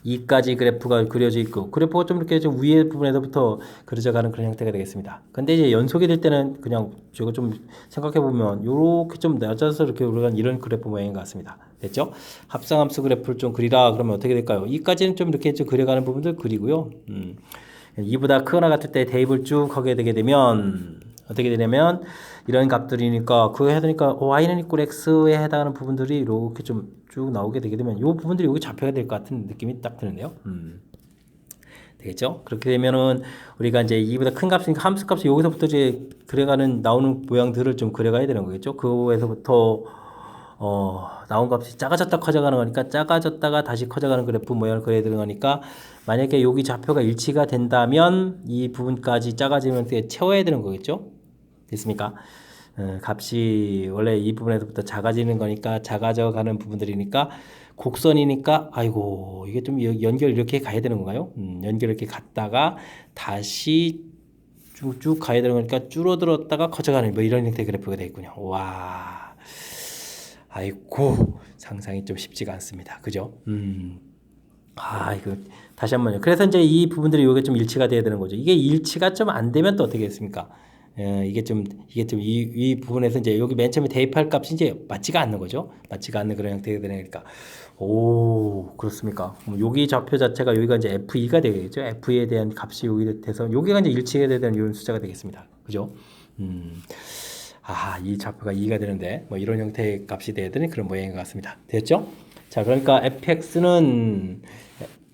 이까지 그래프가 그려져 있고 그래프가 좀 이렇게 좀 위에 부분에서부터 그려져 가는 그런 형태가 되겠습니다. 근데 이제 연속이 될 때는 그냥 제가 좀 생각해 보면 이렇게 좀 낮아서 이렇게 올라간 이런 그래프 모양인 것 같습니다. 됐죠? 합성함수 그래프를 좀 그리라 그러면 어떻게 될까요? 이까지는 좀 이렇게 좀 그려가는 부분들 그리고요. 2보다 크거나 같을 때 대입을 쭉 하게 되게 되면 어떻게 되냐면 이런 값들이니까 그거 해야 되니까 y는 equal x에 해당하는 부분들이 이렇게 좀 쭉 나오게 되게 되면 이 부분들이 여기 잡혀야 될 것 같은 느낌이 딱 드는데요. 되겠죠? 그렇게 되면은 우리가 이제 2보다 큰 값이니까 함수 값이 여기서부터 이제 그려가는 나오는 모양들을 좀 그려가야 되는 거겠죠? 그거에서부터 나온 값이 작아졌다 커져가는 거니까 작아졌다가 다시 커져가는 그래프 모양을 그려야 되는 거니까 만약에 여기 좌표가 일치가 된다면 이 부분까지 작아지면 채워야 되는 거겠죠? 됐습니까? 값이 원래 이 부분에서부터 작아지는 거니까 작아져 가는 부분들이니까 곡선이니까 아이고 이게 좀 연결 이렇게 가야 되는 건가요? 연결 이렇게 갔다가 다시 쭉쭉 가야 되는 거니까 줄어들었다가 커져가는 뭐 이런 형태의 그래프가 되겠군요. 와, 아이고 상상이 좀 쉽지가 않습니다. 그죠? 이거 다시 한번요. 그래서 이제 이 부분들이 요게 좀 일치가 돼야 되는 거죠. 이게 일치가 좀 안 되면 또 어떻게 됐습니까? 이게 좀 이 부분에서 이제 여기 맨 처음에 대입할 값이 이제 맞지가 않는 거죠. 맞지가 않는 그런 형태가 되니까. 오, 그렇습니까? 여기 좌표 자체가 여기가 이제 F2가 되겠죠. F2에 대한 값이 여기 돼서 여기가 이제 일치가 되는 이런 숫자가 되겠습니다. 그죠? 이 좌표가 2가 되는데 뭐 이런 형태의 값이 돼야 되는 그런 모양인 것 같습니다. 됐죠? 자, 그러니까 fx는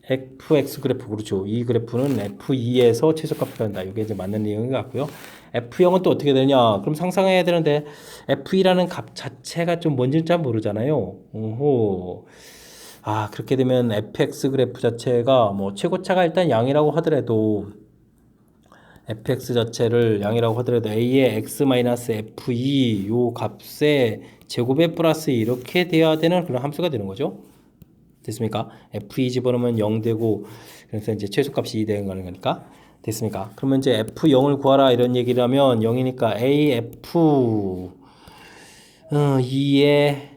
fx 그래프 그렇죠. 이 그래프는 f2에서 최소값을 한다. 이게 이제 맞는 내용인 것 같고요. f0은 또 어떻게 되냐? 그럼 상상해야 되는데 f2라는 값 자체가 좀 뭔지는 잘 모르잖아요. 오호. 그렇게 되면 fx 그래프 자체가 뭐 최고차가 일단 양이라고 하더라도 fx 자체를 양이라고 하더라도 a의 x-f2 요 값에 제곱에 플러스 이렇게 돼야 되는 그런 함수가 되는 거죠. 됐습니까? f2 집어넣으면 0 되고 그래서 이제 최소값이 2 되는 거니까 됐습니까? 그러면 이제 f0을 구하라 이런 얘기를 하면 0이니까 af 2의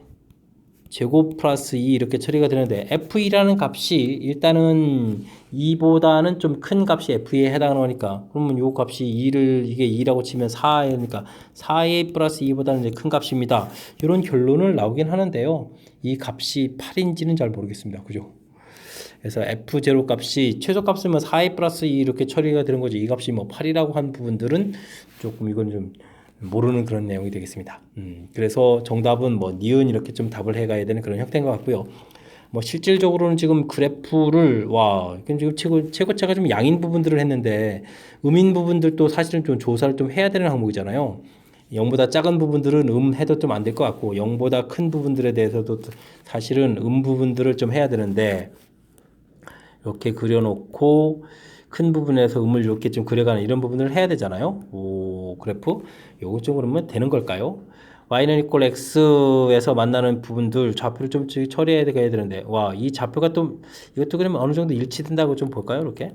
제곱 플러스 2 이렇게 처리가 되는데 f2라는 값이 일단은 2보다는 좀 큰 값이 f2에 해당하는 거니까 그러면 요 값이 2를 이게 2라고 치면 4니까 4a 플러스 2보다는 이제 큰 값입니다. 이런 결론을 나오긴 하는데요. 이 값이 8인지는 잘 모르겠습니다. 그죠? 그래서 f0 값이 최소값이면 뭐 4a 플러스 2 이렇게 처리가 되는 거죠. 이 값이 뭐 8이라고 한 부분들은 조금 이건 좀 모르는 그런 내용이 되겠습니다. 그래서 정답은 뭐 니은 이렇게 좀 답을 해가야 되는 그런 형태인 것 같고요. 뭐 실질적으로는 지금 그래프를 지금 최고차가 좀 양인 부분들을 했는데 음인 부분들도 사실은 좀 조사를 좀 해야 되는 항목이잖아요. 0보다 작은 부분들은 해도 좀 안 될 것 같고 0보다 큰 부분들에 대해서도 사실은 부분들을 좀 해야 되는데 이렇게 그려놓고 큰 부분에서 음을 이렇게 좀 그려가는 이런 부분을 해야 되잖아요. 오, 그래프 요거 좀 그러면 되는 걸까요? y는 equal x에서 만나는 부분들 좌표를 좀 처리해야 되는데 이 좌표가 또 이것도 그러면 어느 정도 일치된다고 좀 볼까요? 이렇게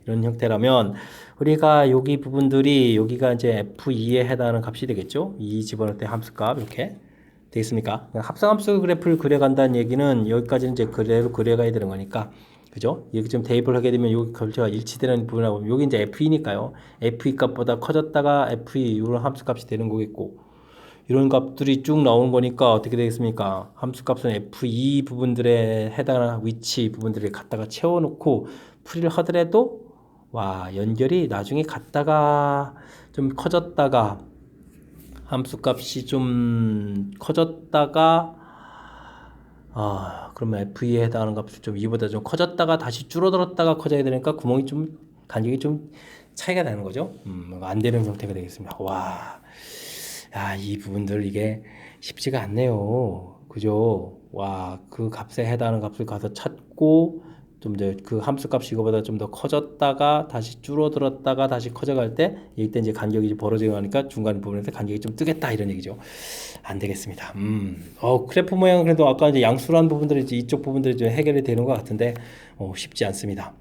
이런 형태라면 우리가 여기 부분들이 여기가 이제 f2에 해당하는 값이 되겠죠? 2 집어넣을 때 함수값 이렇게 되겠습니까? 합성함수 그래프를 그려간다는 얘기는 여기까지 이제 그대로 그려가야 되는 거니까 그죠? 여기 좀 대입을 하게 되면 여기 결제가 일치되는 부분하고 여기 이제 f2니까요. f2 값보다 커졌다가 f2 이런 함수값이 되는 거겠고 이런 값들이 쭉 나오는 거니까 어떻게 되겠습니까? 함수값은 f2 부분들에 해당하는 위치 부분들을 갖다가 채워놓고 풀이를 하더라도 연결이 나중에 갔다가 좀 커졌다가 함수값이 좀 커졌다가 그러면 f2에 해당하는 값이 좀 2보다 좀 커졌다가 다시 줄어들었다가 커져야 되니까 구멍이 좀 간격이 좀 차이가 나는 거죠. 안 되는 형태가 되겠습니다. 이 부분들 이게 쉽지가 않네요. 그죠? 그 값에 해당하는 값을 가서 찾고 좀 더 그 함수 값이 이거보다 좀 더 커졌다가 다시 줄어들었다가 다시 커져갈 때 이때 이제 간격이 이제 벌어지고 하니까 중간 부분에서 간격이 좀 뜨겠다 이런 얘기죠. 안 되겠습니다. 그래프 모양은 그래도 아까 이제 양수란 부분들이 이제 이쪽 부분들이 좀 해결이 되는 것 같은데 쉽지 않습니다.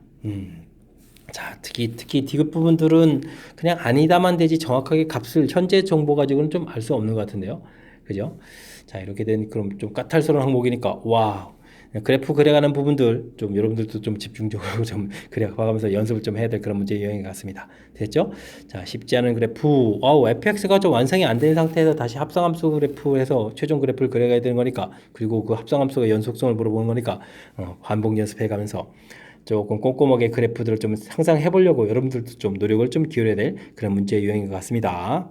자, 특히 디귿 부분들은 그냥 아니다만 되지 정확하게 값을 현재 정보 가지고는 좀 알 수 없는 것 같은데요. 그죠? 자, 이렇게 된 그럼 좀 까탈스러운 항목이니까 그래프 그려가는 부분들 좀 여러분들도 좀 집중적으로 좀 그려가면서 연습을 좀 해야 될 그런 문제 유형인 것 같습니다. 됐죠? 자, 쉽지 않은 그래프. fx가 좀 완성이 안 된 상태에서 다시 합성함수 그래프에서 최종 그래프를 그려가야 되는 거니까 그리고 그 합성함수의 연속성을 물어보는 거니까 반복 연습해 가면서 조금 꼼꼼하게 그래프들을 좀 상상해 보려고 여러분들도 좀 노력을 좀 기울여야 될 그런 문제 유형인 것 같습니다.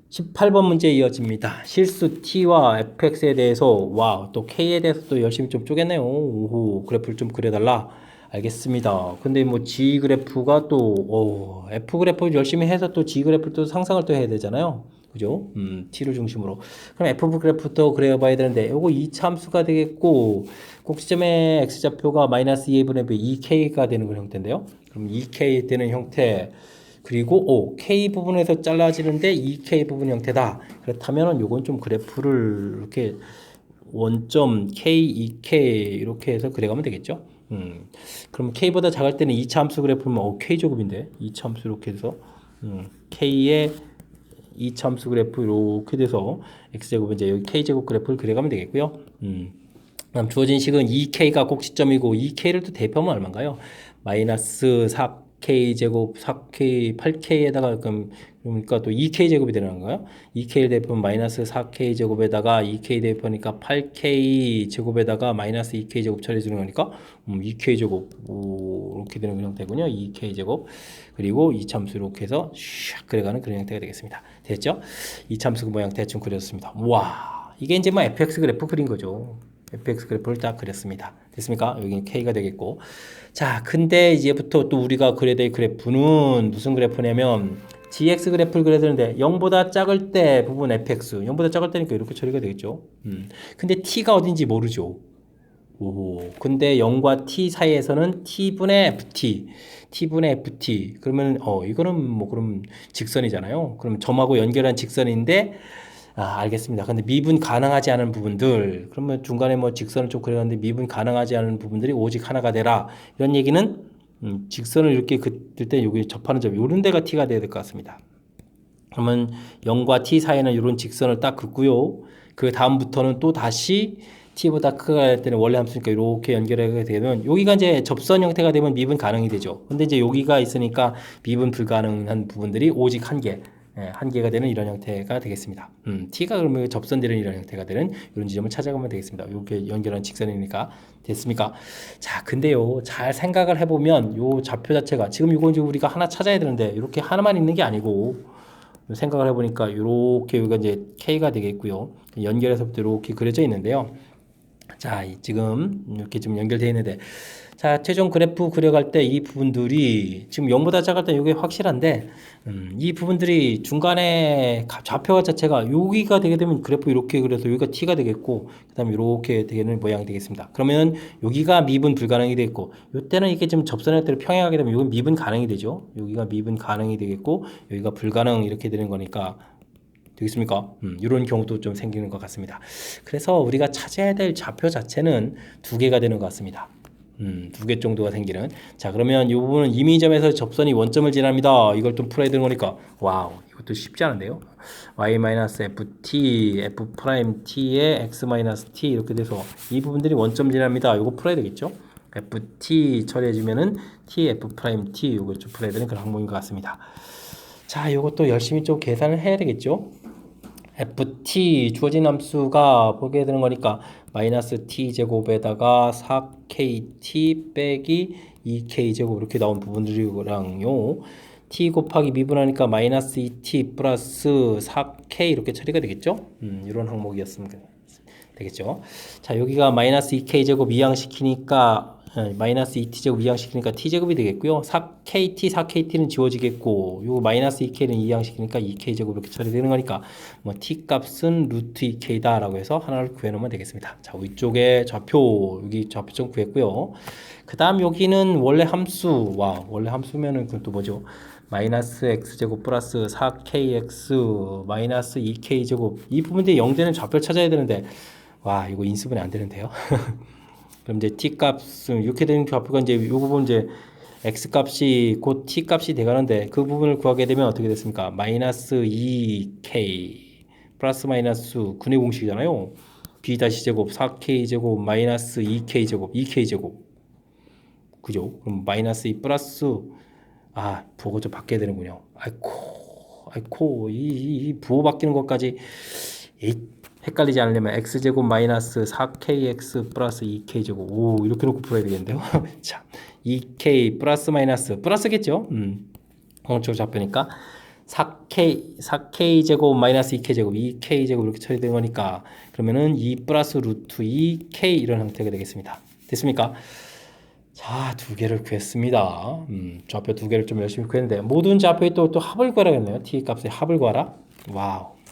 18번 문제 이어집니다. 실수 t와 fx에 대해서 또 k에 대해서 또 열심히 좀 쪼갰네요. 오호, 그래프를 좀 그려달라. 알겠습니다. 근데 뭐 g 그래프가 또 f 그래프 열심히 해서 또 g 그래프를 또 상상을 또 해야 되잖아요. 그죠? t를 중심으로. 그럼 f 그래프도 그려봐야 되는데 요거 2차 함수가 되겠고 꼭지점의 x좌표가 마이너스 2a분의 b 2k가 되는 그런 형태인데요. 그럼 2k 되는 형태 그리고 K 부분에서 잘라지는데 2K 부분 형태다. 그렇다면 요건 좀 그래프를 이렇게 원점 K, 2K 이렇게 해서 그려가면 되겠죠. 그럼 K보다 작을 때는 2차 함수 그래프면 K제곱인데 2차 함수 이렇게 해서 K의 2차 함수 그래프 이렇게 돼서 X제곱은 이제 여기 K제곱 그래프를 그려가면 되겠고요. 그럼 주어진 식은 2K가 꼭지점이고 2K를 또 대입하면 얼마인가요? 마이너스 4K제곱 4K 8K에다가 그러니까 또 2K제곱이 되는 거예요. 2K를 대입하면 마이너스 4K제곱에다가 2K 대입하니까 8K제곱에다가 마이너스 2K제곱 처리해주는 거니까 2K제곱 이렇게 되는 형태군요. 2K제곱 그리고 이참수 이렇게 해서 샥 그려가는 그런 형태가 되겠습니다. 됐죠? 이참수 모양 대충 그렸습니다. 이게 이제 fx 그래프 그린 거죠. fx 그래프를 딱 그렸습니다. 됐습니까? 여기는 k가 되겠고. 자, 근데 이제부터 또 우리가 그려야 될 그래프는 무슨 그래프냐면 gx 그래프를 그려야 되는데 0보다 작을 때 부분 fx 0보다 작을 때니까 이렇게 처리가 되겠죠. 근데 t가 어딘지 모르죠. 근데 0과 t 사이에서는 t분의 ft 그러면 이거는 그럼 직선이잖아요. 그럼 점하고 연결한 직선인데 알겠습니다. 근데 미분 가능하지 않은 부분들 그러면 중간에 직선을 좀 그려놨는데 미분 가능하지 않은 부분들이 오직 하나가 되라 이런 얘기는 직선을 이렇게 그릴 때 여기 접하는 점 이런 데가 t가 돼야 될 것 같습니다. 그러면 0과 t 사이에는 이런 직선을 딱 긋고요. 그 다음부터는 또 다시 t보다 크가 될 때는 원래 함수니까 이렇게 연결하게 되면 여기가 이제 접선 형태가 되면 미분 가능이 되죠. 근데 이제 여기가 있으니까 미분 불가능한 부분들이 오직 한 개. 한계가 되는 이런 형태가 되겠습니다. t가 그러면 접선되는 이런 형태가 되는 이런 지점을 찾아가면 되겠습니다. 이렇게 연결한 직선이니까 됐습니까? 자, 근데요, 잘 생각을 해보면 요 좌표 자체가 지금 이거 이제 우리가 하나 찾아야 되는데 이렇게 하나만 있는 게 아니고 생각을 해보니까 이렇게 여기가 이제 k가 되겠고요. 연결해서부터 이렇게 그려져 있는데요. 자, 지금 이렇게 좀 연결되어 있는데, 자, 최종 그래프 그려갈 때 이 부분들이 지금 0보다 작을 때 이게 확실한데, 이 부분들이 중간에 좌표 자체가 여기가 되게 되면 그래프 이렇게 그려서 여기가 t가 되겠고, 그 다음에 이렇게 되는 모양이 되겠습니다. 그러면 여기가 미분 불가능이 되겠고, 이때는 이게 좀 접선할 때를 평행하게 되면 여기 미분 가능이 되죠. 여기가 미분 가능이 되겠고, 여기가 불가능 이렇게 되는 거니까. 되겠습니까? 이런 경우도 좀 생기는 것 같습니다. 그래서 우리가 찾아야 될 좌표 자체는 두 개가 되는 것 같습니다. 두 개 정도가 생기는. 자, 그러면 이 부분은 임의점에서 접선이 원점을 지납니다. 이걸 좀 풀어야 되는 거니까. 와우, 이것도 쉽지 않은데요. y-ft, f't에 x-t 이렇게 돼서 이 부분들이 원점 지납니다. 이거 풀어야 되겠죠? ft 처리해주면은 t, f't 이거 좀 풀어야 되는 그런 항목인 것 같습니다. 자, 이것도 열심히 좀 계산을 해야 되겠죠? ft 주어진 함수가 보게 되는 거니까 마이너스 t 제곱에다가 4kt 빼기 2k 제곱 이렇게 나온 부분들이랑요. t 곱하기 미분하니까 마이너스 2t 플러스 4k 이렇게 처리가 되겠죠? 이런 항목이었으면 되겠죠. 자, 여기가 마이너스 2k 제곱 이항시키니까 마이너스 2t제곱 이항시키니까 t제곱이 되겠고요. 4kt, 4kt는 지워지겠고 요 마이너스 2k는 이항시키니까 2k제곱 이렇게 처리되는 거니까 뭐 t 값은 루트 2k다 라고 해서 하나를 구해놓으면 되겠습니다. 자, 위쪽에 좌표 여기 좌표점 구했고요. 그 다음 여기는 원래 함수 원래 함수면은 그건 또 뭐죠? 마이너스 x제곱 플러스 4kx 마이너스 2k제곱 이 부분들이 0되는 좌표를 찾아야 되는데 이거 인수분해 안 되는데요. 그럼 이제 t 값은 이렇게 되는 좌표가 이제 이 부분 이제 x 값이 곧 t 값이 돼가는데 그 부분을 구하게 되면 어떻게 됐습니까? 마이너스 2k 플러스 마이너스 9의 공식이잖아요. b 다시 제곱 4k 제곱 마이너스 2k 제곱 2k 제곱 그죠? 그럼 마이너스 2 플러스 부호가 좀 바뀌어야 되는군요. 아이코 이 부호 바뀌는 것까지 헷갈리지 않으려면 x제곱 마이너스 4kx 플러스 2k제곱 이렇게 놓고 풀어야 되겠는데요. 자, 2k 플러스 마이너스 플러스겠죠. 공적으로 좌표니까 4k제곱 마이너스 2k제곱 2k제곱 이렇게 처리된 거니까 그러면은 2 플러스 루트 2k 이런 형태가 되겠습니다. 됐습니까? 자, 두 개를 구했습니다. 좌표 두 개를 좀 열심히 구했는데 모든 좌표에 또 합을 구하라겠네요. t 값의 합을 구하라.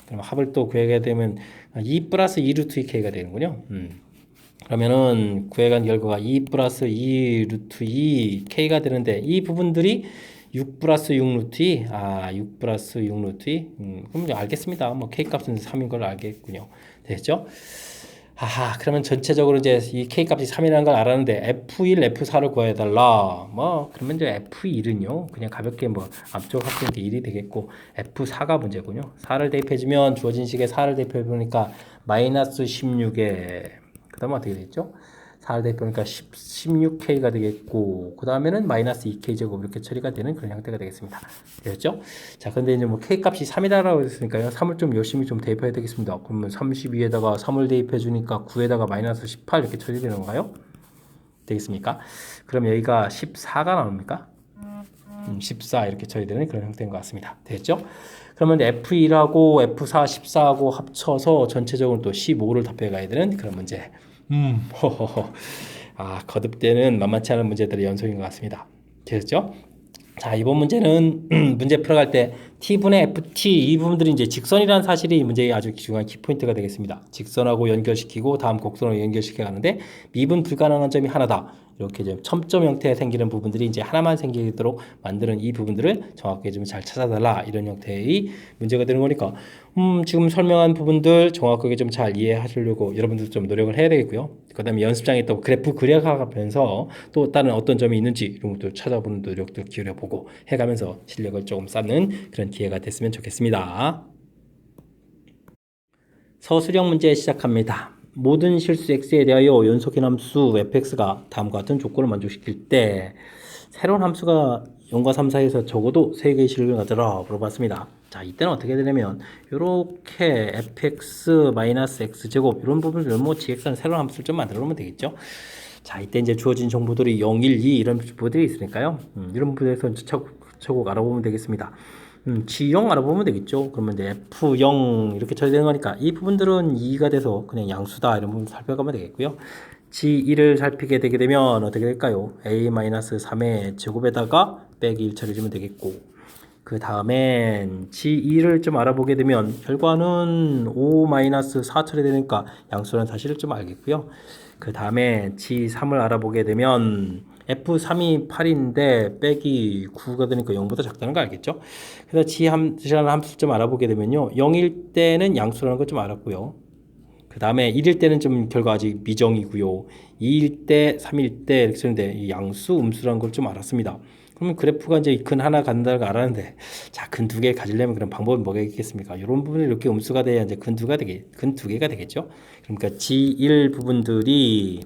그럼 합을 또 구하게 되면 2 플러스 2 루트 2k가 되는군요. 그러면은 구해간 결과가 2 플러스 2 루트 2k가 되는데 이 부분들이 6 플러스 6 루트 2 6 플러스 6 루트 2 그럼 알겠습니다. 뭐 k 값은 3인 걸 알겠군요. 됐죠? 그러면 전체적으로 이제 이 k 값이 3이라는 걸 알았는데 f1, f4를 구해달라. 그러면 이제 f1은요, 그냥 가볍게 앞쪽 합치는 1이 되겠고, f4가 문제군요. 4를 대입해주면 주어진 식에 4를 대입해보니까 마이너스 16에, 그 다음에 어떻게 되겠죠? 4를 대입해보니까 16k가 되겠고, 그 다음에는 마이너스 2k제곱 이렇게 처리가 되는 그런 형태가 되겠습니다. 되었죠? 자, 근데 이제 k 값이 3이다라고 했으니까요. 3을 좀 열심히 좀 대입해야 되겠습니다. 그러면 32에다가 3을 대입해주니까 9에다가 마이너스 18 이렇게 처리되는 건가요? 되겠습니까? 그럼 여기가 14가 나옵니까? 14 이렇게 처리되는 그런 형태인 것 같습니다. 됐죠? 그러면 F1하고 F4, 14하고 합쳐서 전체적으로 또 15를 답해 가야 되는 그런 문제. 거듭되는 만만치 않은 문제들의 연속인 것 같습니다. 됐죠? 자, 이번 문제는 문제 풀어갈 때 t분의 ft 이 부분들이 이제 직선이라는 사실이 문제의 아주 중요한 키포인트가 되겠습니다. 직선하고 연결시키고 다음 곡선으로 연결시켜 가는데 미분 불가능한 점이 하나다. 이렇게 좀 첨점 형태에 생기는 부분들이 이제 하나만 생기도록 만드는 이 부분들을 정확하게 좀 잘 찾아달라 이런 형태의 문제가 되는 거니까 지금 설명한 부분들 정확하게 좀 잘 이해하시려고 여러분들 좀 노력을 해야 되겠고요. 그 다음에 연습장에 또 그래프 그려가면서 또 다른 어떤 점이 있는지 이런 것들 찾아보는 노력도 기울여보고 해가면서 실력을 조금 쌓는 그런 기회가 됐으면 좋겠습니다. 서술형 문제 시작합니다. 모든 실수 x에 대하여 연속인 함수 fx가 다음과 같은 조건을 만족시킬 때 새로운 함수가 0과 3 사이에서 적어도 3개의 실을 가져라 물어봤습니다. 자, 자, 이때는 어떻게 되냐면 요렇게 fx-x제곱 이런 부분을 뭐 지객선 새로운 함수를 좀 만들어 놓으면 되겠죠. 자, 이때 이제 주어진 정보들이 0, 1, 2 이런 부분들이 있으니까요. 이런 부분에서 차곡차곡 알아보면 되겠습니다. G0 알아보면 되겠죠. 그러면 이제 F0 이렇게 처리되는 거니까 이 부분들은 2가 돼서 그냥 양수다 이런 부분 살펴가면 되겠고요. G1을 살피게 되게 되면 어떻게 될까요? A-3의 제곱에다가 빼기 1 처리해주면 되겠고, 그 다음엔 G2를 좀 알아보게 되면 결과는 5-4 처리되니까 양수라는 사실을 좀 알겠고요. 그 다음에 G3을 알아보게 되면 F3이 8인데 빼기 9가 되니까 0보다 작다는 거 알겠죠? 그래서 G라는 함수를 좀 알아보게 되면요, 0일 때는 양수라는 걸 좀 알았고요. 그 다음에 1일 때는 좀 결과 아직 미정이고요. 2일 때, 3일 때 이렇게 쓰는데 양수, 음수라는 걸 좀 알았습니다. 그러면 그래프가 이제 근 하나 간다는 걸 알았는데, 자, 근 두 개 가지려면 그런 방법은 뭐가 있겠습니까? 이런 부분이 이렇게 음수가 돼야 이제 근 두 개가 되겠죠? 그러니까 G1 부분들이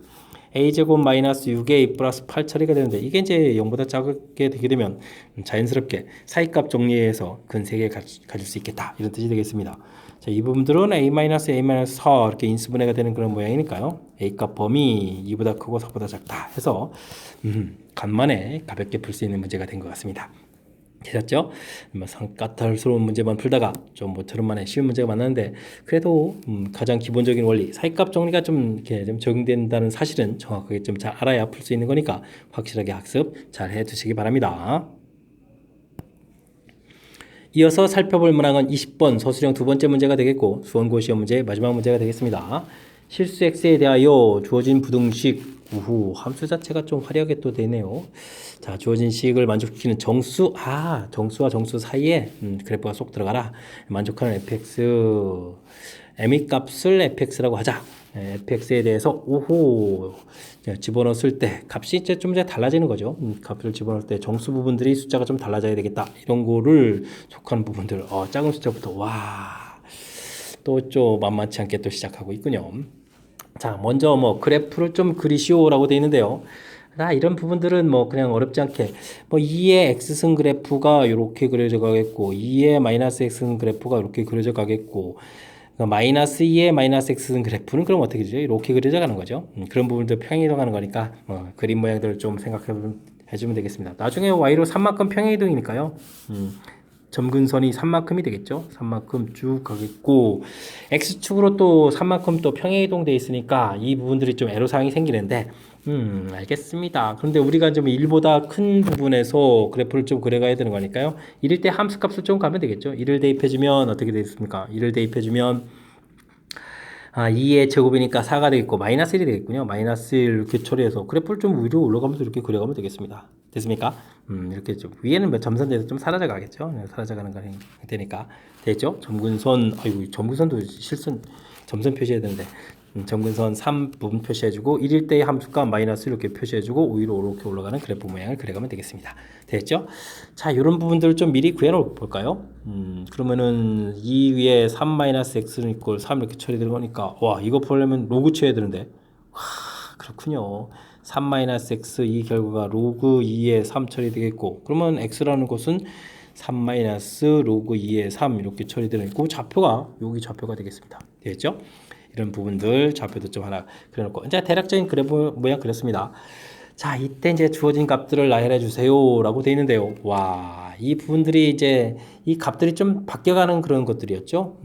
a제곱 마이너스 6a 플러스 8 처리가 되는데, 이게 이제 0보다 작게 되게 되면 자연스럽게 사이값 정리해서 근 3개 가질 수 있겠다, 이런 뜻이 되겠습니다. 자, 이 부분들은 a-a-4 이렇게 인수분해가 되는 그런 모양이니까요. a값 범위 2보다 크고 4보다 작다 해서 간만에 가볍게 풀 수 있는 문제가 된 것 같습니다. 되셨죠? 까탈스러운 문제만 풀다가 좀 모처럼 만에 쉬운 문제가 많았는데, 그래도 가장 기본적인 원리 사이값 정리가 좀 이렇게 좀 적용된다는 사실은 정확하게 좀 잘 알아야 풀 수 있는 거니까 확실하게 학습 잘 해두시기 바랍니다. 이어서 살펴볼 문항은 20번 서술형 두 번째 문제가 되겠고, 수원고 시험 문제의 마지막 문제가 되겠습니다. 실수 x에 대하여 주어진 부등식, 함수 자체가 좀 화려하게 또 되네요. 자, 주어진 식을 만족시키는 정수와 정수 사이에 그래프가 쏙 들어가라. 만족하는 fx, m의 값을 fx라고 하자. fx에 대해서 집어넣었을 때 값이 이제 좀 달라지는 거죠. 값을 집어넣을 때 정수 부분들이 숫자가 좀 달라져야 되겠다, 이런 거를 속하는 부분들, 작은 숫자부터 또 좀 만만치 않게 또 시작하고 있군요. 자, 먼저 그래프를 좀 그리시오라고 되어 있는데요. 이런 부분들은 그냥 어렵지 않게 2의 x승 그래프가 이렇게 그려져 가겠고, 2의 마이너스 x승 그래프가 이렇게 그려져 가겠고, 마이너스 2의 마이너스 x승 그래프는 그럼 어떻게 되죠? 이렇게 그려져 가는 거죠. 그런 부분들 평행이동하는 거니까 그림 모양들을 좀 생각해 주면 되겠습니다. 나중에 y로 3만큼 평행이동이니까요. 점근선이 3만큼이 되겠죠. 3만큼 쭉 가겠고, x축으로 또 3만큼 또 평행이동 돼 있으니까 이 부분들이 좀 애로사항이 생기는데, 알겠습니다. 그런데 우리가 좀 1보다 큰 부분에서 그래프를 좀 그려가야 되는 거니까요. 1일 때 함수값을 좀 가면 되겠죠. 1을 대입해주면 어떻게 되겠습니까? 1을 대입해주면 2의 제곱이니까 4가 되겠고, 마이너스 1이 되겠군요. 마이너스 1 이렇게 처리해서 그래프를 좀 위로 올라가면서 이렇게 그려가면 되겠습니다. 됐습니까? 이렇게 좀 위에는 점선돼서 좀 사라져 가겠죠. 사라져가는 거 되니까 됐죠. 점근선, 점근선도 점선 표시해야 되는데, 점근선 3부분 표시해주고 1일 때의 함수값 마이너스 이렇게 표시해주고 위로 이렇게 올라가는 그래프 모양을 그려가면 되겠습니다. 됐죠? 자, 이런 부분들을 좀 미리 구해놓을 볼까요? 그러면은 2 위에 3-x는 이꼴 3 이렇게 처리되는 거니까, 이거 보려면 로그 쳐야 되는데, 그렇군요. 3-x 이 결과가 로그 2에 3 처리되겠고, 그러면 x라는 것은 3 로그 2에 3 이렇게 처리되는 그 좌표가 여기 좌표가 되겠습니다. 되겠죠? 이런 부분들 좌표도 좀 하나 그려놓고, 이제 대략적인 그래프 모양 그렸습니다. 자, 이때 이제 주어진 값들을 나열해 주세요 라고 되어 있는데요. 이 부분들이 이제 이 값들이 좀 바뀌어가는 그런 것들이었죠.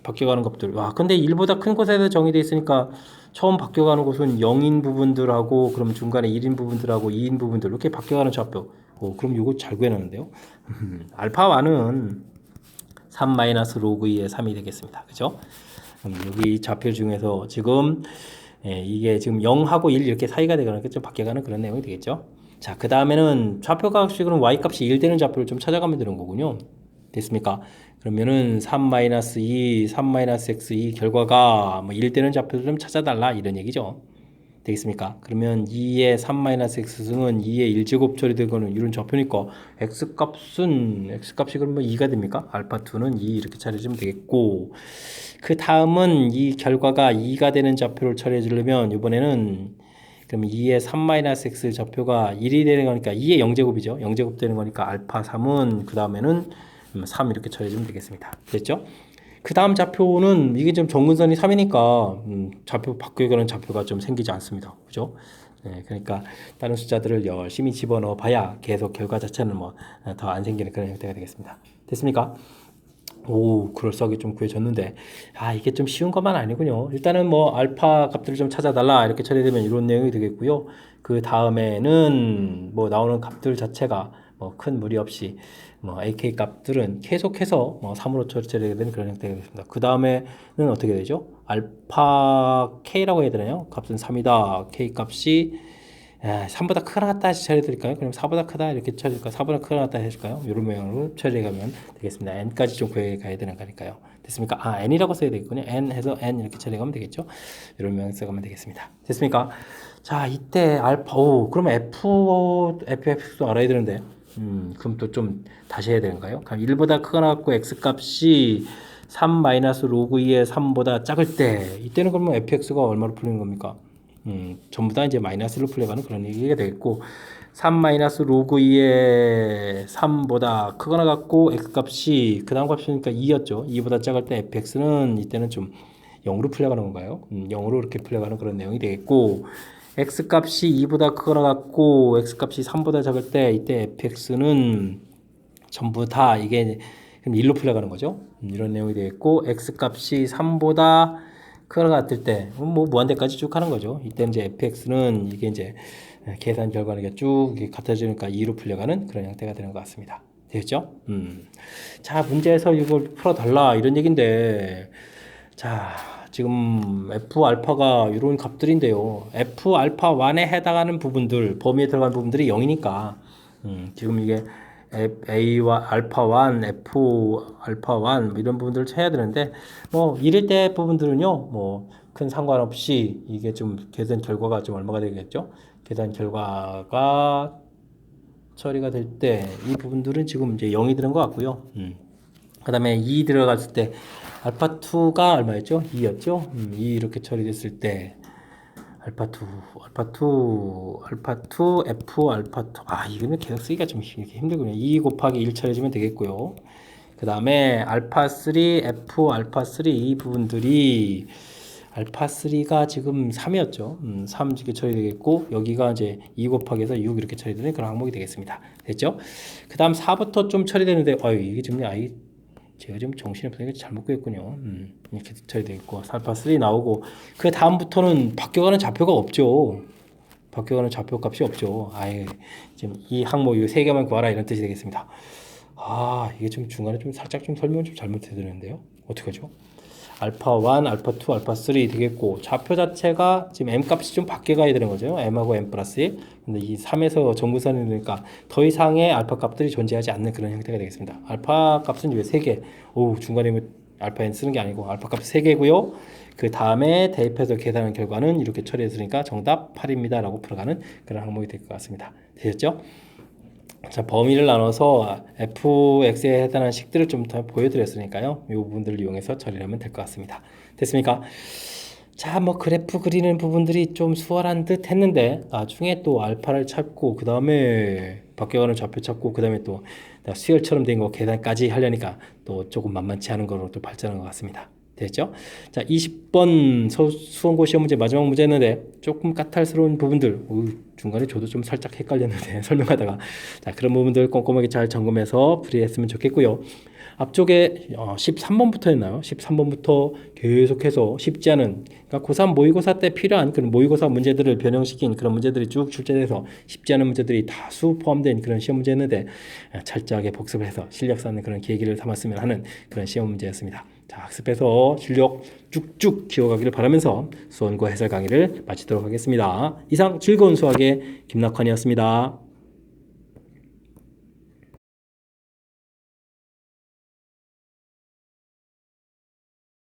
바뀌어가는 것들. 근데 1보다 큰 곳에서 정의되어 있으니까 처음 바뀌어가는 곳은 0인 부분들하고, 그럼 중간에 1인 부분들하고 2인 부분들 이렇게 바뀌어가는 좌표. 그럼 이거 잘 구해놨는데요. 알파1은 3 로그 2의 3이 되겠습니다. 그죠? 여기 좌표 중에서 지금 이게 지금 0하고 1 이렇게 사이가 되거나 좀 바뀌어가는 그런 내용이 되겠죠. 자, 그 다음에는 좌표값식으로 y값이 1 되는 좌표를 좀 찾아가면 되는 거군요. 됐습니까? 그러면은 3-2, 3-x 이 결과가 1 되는 좌표를 좀 찾아달라, 이런 얘기죠. 되겠습니까? 그러면 2의 3-x승은 2의 1제곱 처리되거는 이런 좌표니까 x값이 그러면 2가 됩니까? 알파2는 2 이렇게 처리해주면 되겠고, 그 다음은 이 결과가 2가 되는 좌표를 처리해 주려면 이번에는 그럼 2의 3-x 좌표가 1이 되는 거니까 2의 0제곱이죠. 0제곱 되는 거니까 알파3은 그 다음에는 3 이렇게 처리해주면 되겠습니다. 됐죠? 그 다음 좌표는 이게 좀 정근선이 3이니까 좌표 바뀌는 좌표가 좀 생기지 않습니다. 그죠? 네, 그러니까 다른 숫자들을 열심히 집어넣어 봐야 계속 결과 자체는 뭐 더 안 생기는 그런 형태가 되겠습니다. 됐습니까? 오, 그럴싸하게 좀 구해졌는데, 이게 좀 쉬운 것만 아니군요. 일단은 뭐 알파 값들을 좀 찾아달라 이렇게 처리되면 이런 내용이 되겠고요. 그 다음에는 뭐 나오는 값들 자체가 뭐 큰 무리 없이 뭐 AK 값들은 계속해서 뭐 3으로 처리되게 되는 그런 형태가 되겠습니다. 그 다음에는 어떻게 되죠? 알파 K라고 해야 되나요? 값은 3이다. K 값이 3보다 크거나 같다 해서 처리해드릴까요? 그럼 4보다 크다 이렇게 처리할까요? 4보다 크거나 같다 해줄까요? 이런 모양으로 처리해가면 되겠습니다. n까지 좀 구해가야 되는 거니까요. 됐습니까? n이라고 써야 되겠군요. n 해서 n 이렇게 처리해가면 되겠죠? 이런 모양 써가면 되겠습니다. 됐습니까? 자, 이때 알파, 그러면 fx도 알아야 되는데, 그럼 또 좀 다시 해야 되는가요? 그럼 1보다 크거나 같고 x값이 3 마이너스 로그 2의 3보다 작을 때, 이때는 그러면 fx가 얼마로 풀리는 겁니까? 전부 다 이제 마이너스로 풀려가는 그런 얘기가 되겠고 3 마이너스 로그 2의 3보다 크거나 같고 x값이 그 다음 값이니까 2였죠. 2보다 작을 때 fx는 이때는 좀 0으로 풀려가는 건가요? 0으로 이렇게 풀려가는 그런 내용이 되겠고 x값이 2보다 크거나 같고 x값이 3보다 작을 때 이때 fx는 전부 다 이게 1로 풀려가는 거죠. 이런 내용이 되겠고 x값이 3보다 크거나 같을 때 뭐 무한대까지 쭉 하는 거죠. 이때 이제 fx는 이게 이제 계산 결과가 쭉 같아지니까 2로 풀려가는 그런 형태가 되는 것 같습니다. 되겠죠? 자, 문제에서 이걸 풀어달라 이런 얘기인데 자, 지금 f 알파가 이런 값들인데요. f 알파 1에 해당하는 부분들 범위에 들어간 부분들이 0이니까 지금 이게 A와 알파 1, F 알파 1 이런 부분들을 쳐야 되는데 뭐 이럴 때 부분들은요 뭐 큰 상관없이 이게 좀 계산 결과가 좀 얼마가 되겠죠? 계산 결과가 처리가 될 때 이 부분들은 지금 이제 0이 되는 것 같고요. 그 다음에 2 들어갔을 때 알파 2가 얼마였죠? 2였죠? 2 이렇게 처리됐을 때 알파 2, F 알파 2. 이거는 계속 쓰기가 좀 힘들군요. 2 곱하기 1 처리해주면 되겠고요. 그 다음에 알파 3, F 알파 3 이 부분들이 알파 3가 지금 3이었죠. 3 이렇게 처리되겠고 여기가 이제 2 곱하기 해서 6 이렇게 처리되는 그런 항목이 되겠습니다. 됐죠? 그 다음 4부터 좀 처리되는데 이게 지금 제가 지금 정신이 없으니까 잘못 구했군요. 이렇게 처리되어 있고 알파 3 나오고 그 다음부터는 바뀌어가는 좌표가 없죠. 바뀌어가는 좌표 값이 없죠. 지금 이 항목 이 세 개만 구하라 이런 뜻이 되겠습니다. 이게 좀 중간에 좀 살짝 좀 설명을 좀 잘못해 드렸는데요. 어떡하죠? 알파 1, 알파 2, 알파 3 되겠고 좌표 자체가 지금 m 값이 좀 바뀌어가야 되는 거죠. m하고 m 플러스 1. 근데 이 3에서 정근선이 되니까 더 이상의 알파 값들이 존재하지 않는 그런 형태가 되겠습니다. 알파 값은 왜 3개? 중간에 뭐 알파 n 쓰는 게 아니고 알파 값 3개고요. 그 다음에 대입해서 계산한 결과는 이렇게 처리했으니까 정답 8입니다. 라고 풀어가는 그런 항목이 될 것 같습니다. 되셨죠? 자, 범위를 나눠서 fx에 해당하는 식들을 좀 더 보여드렸으니까요. 이 부분들을 이용해서 처리를 하면 될 것 같습니다. 됐습니까? 자, 뭐 그래프 그리는 부분들이 좀 수월한 듯 했는데 나중에 또 알파를 찾고 그 다음에 바뀌어가는 좌표 찾고 그 다음에 또 수열처럼 된 거 계산까지 하려니까 또 조금 만만치 않은 거로 또 발전한 것 같습니다. 됐죠? 자, 20번 수험고 시험 문제 마지막 문제였는데 조금 까탈스러운 부분들 중간에 저도 좀 살짝 헷갈렸는데 설명하다가 자, 그런 부분들 꼼꼼하게 잘 점검해서 풀이했으면 좋겠고요. 앞쪽에 13번부터였나요? 13번부터 계속해서 쉽지 않은 그러니까 고3 모의고사 때 필요한 그런 모의고사 문제들을 변형시킨 그런 문제들이 쭉 출제돼서 쉽지 않은 문제들이 다수 포함된 그런 시험 문제였는데 철저하게 복습을 해서 실력 쌓는 그런 계기를 삼았으면 하는 그런 시험 문제였습니다. 자, 학습해서 실력 쭉쭉 키워가기를 바라면서 수원고 해설 강의를 마치도록 하겠습니다. 이상 즐거운 수학의 김낙환이었습니다.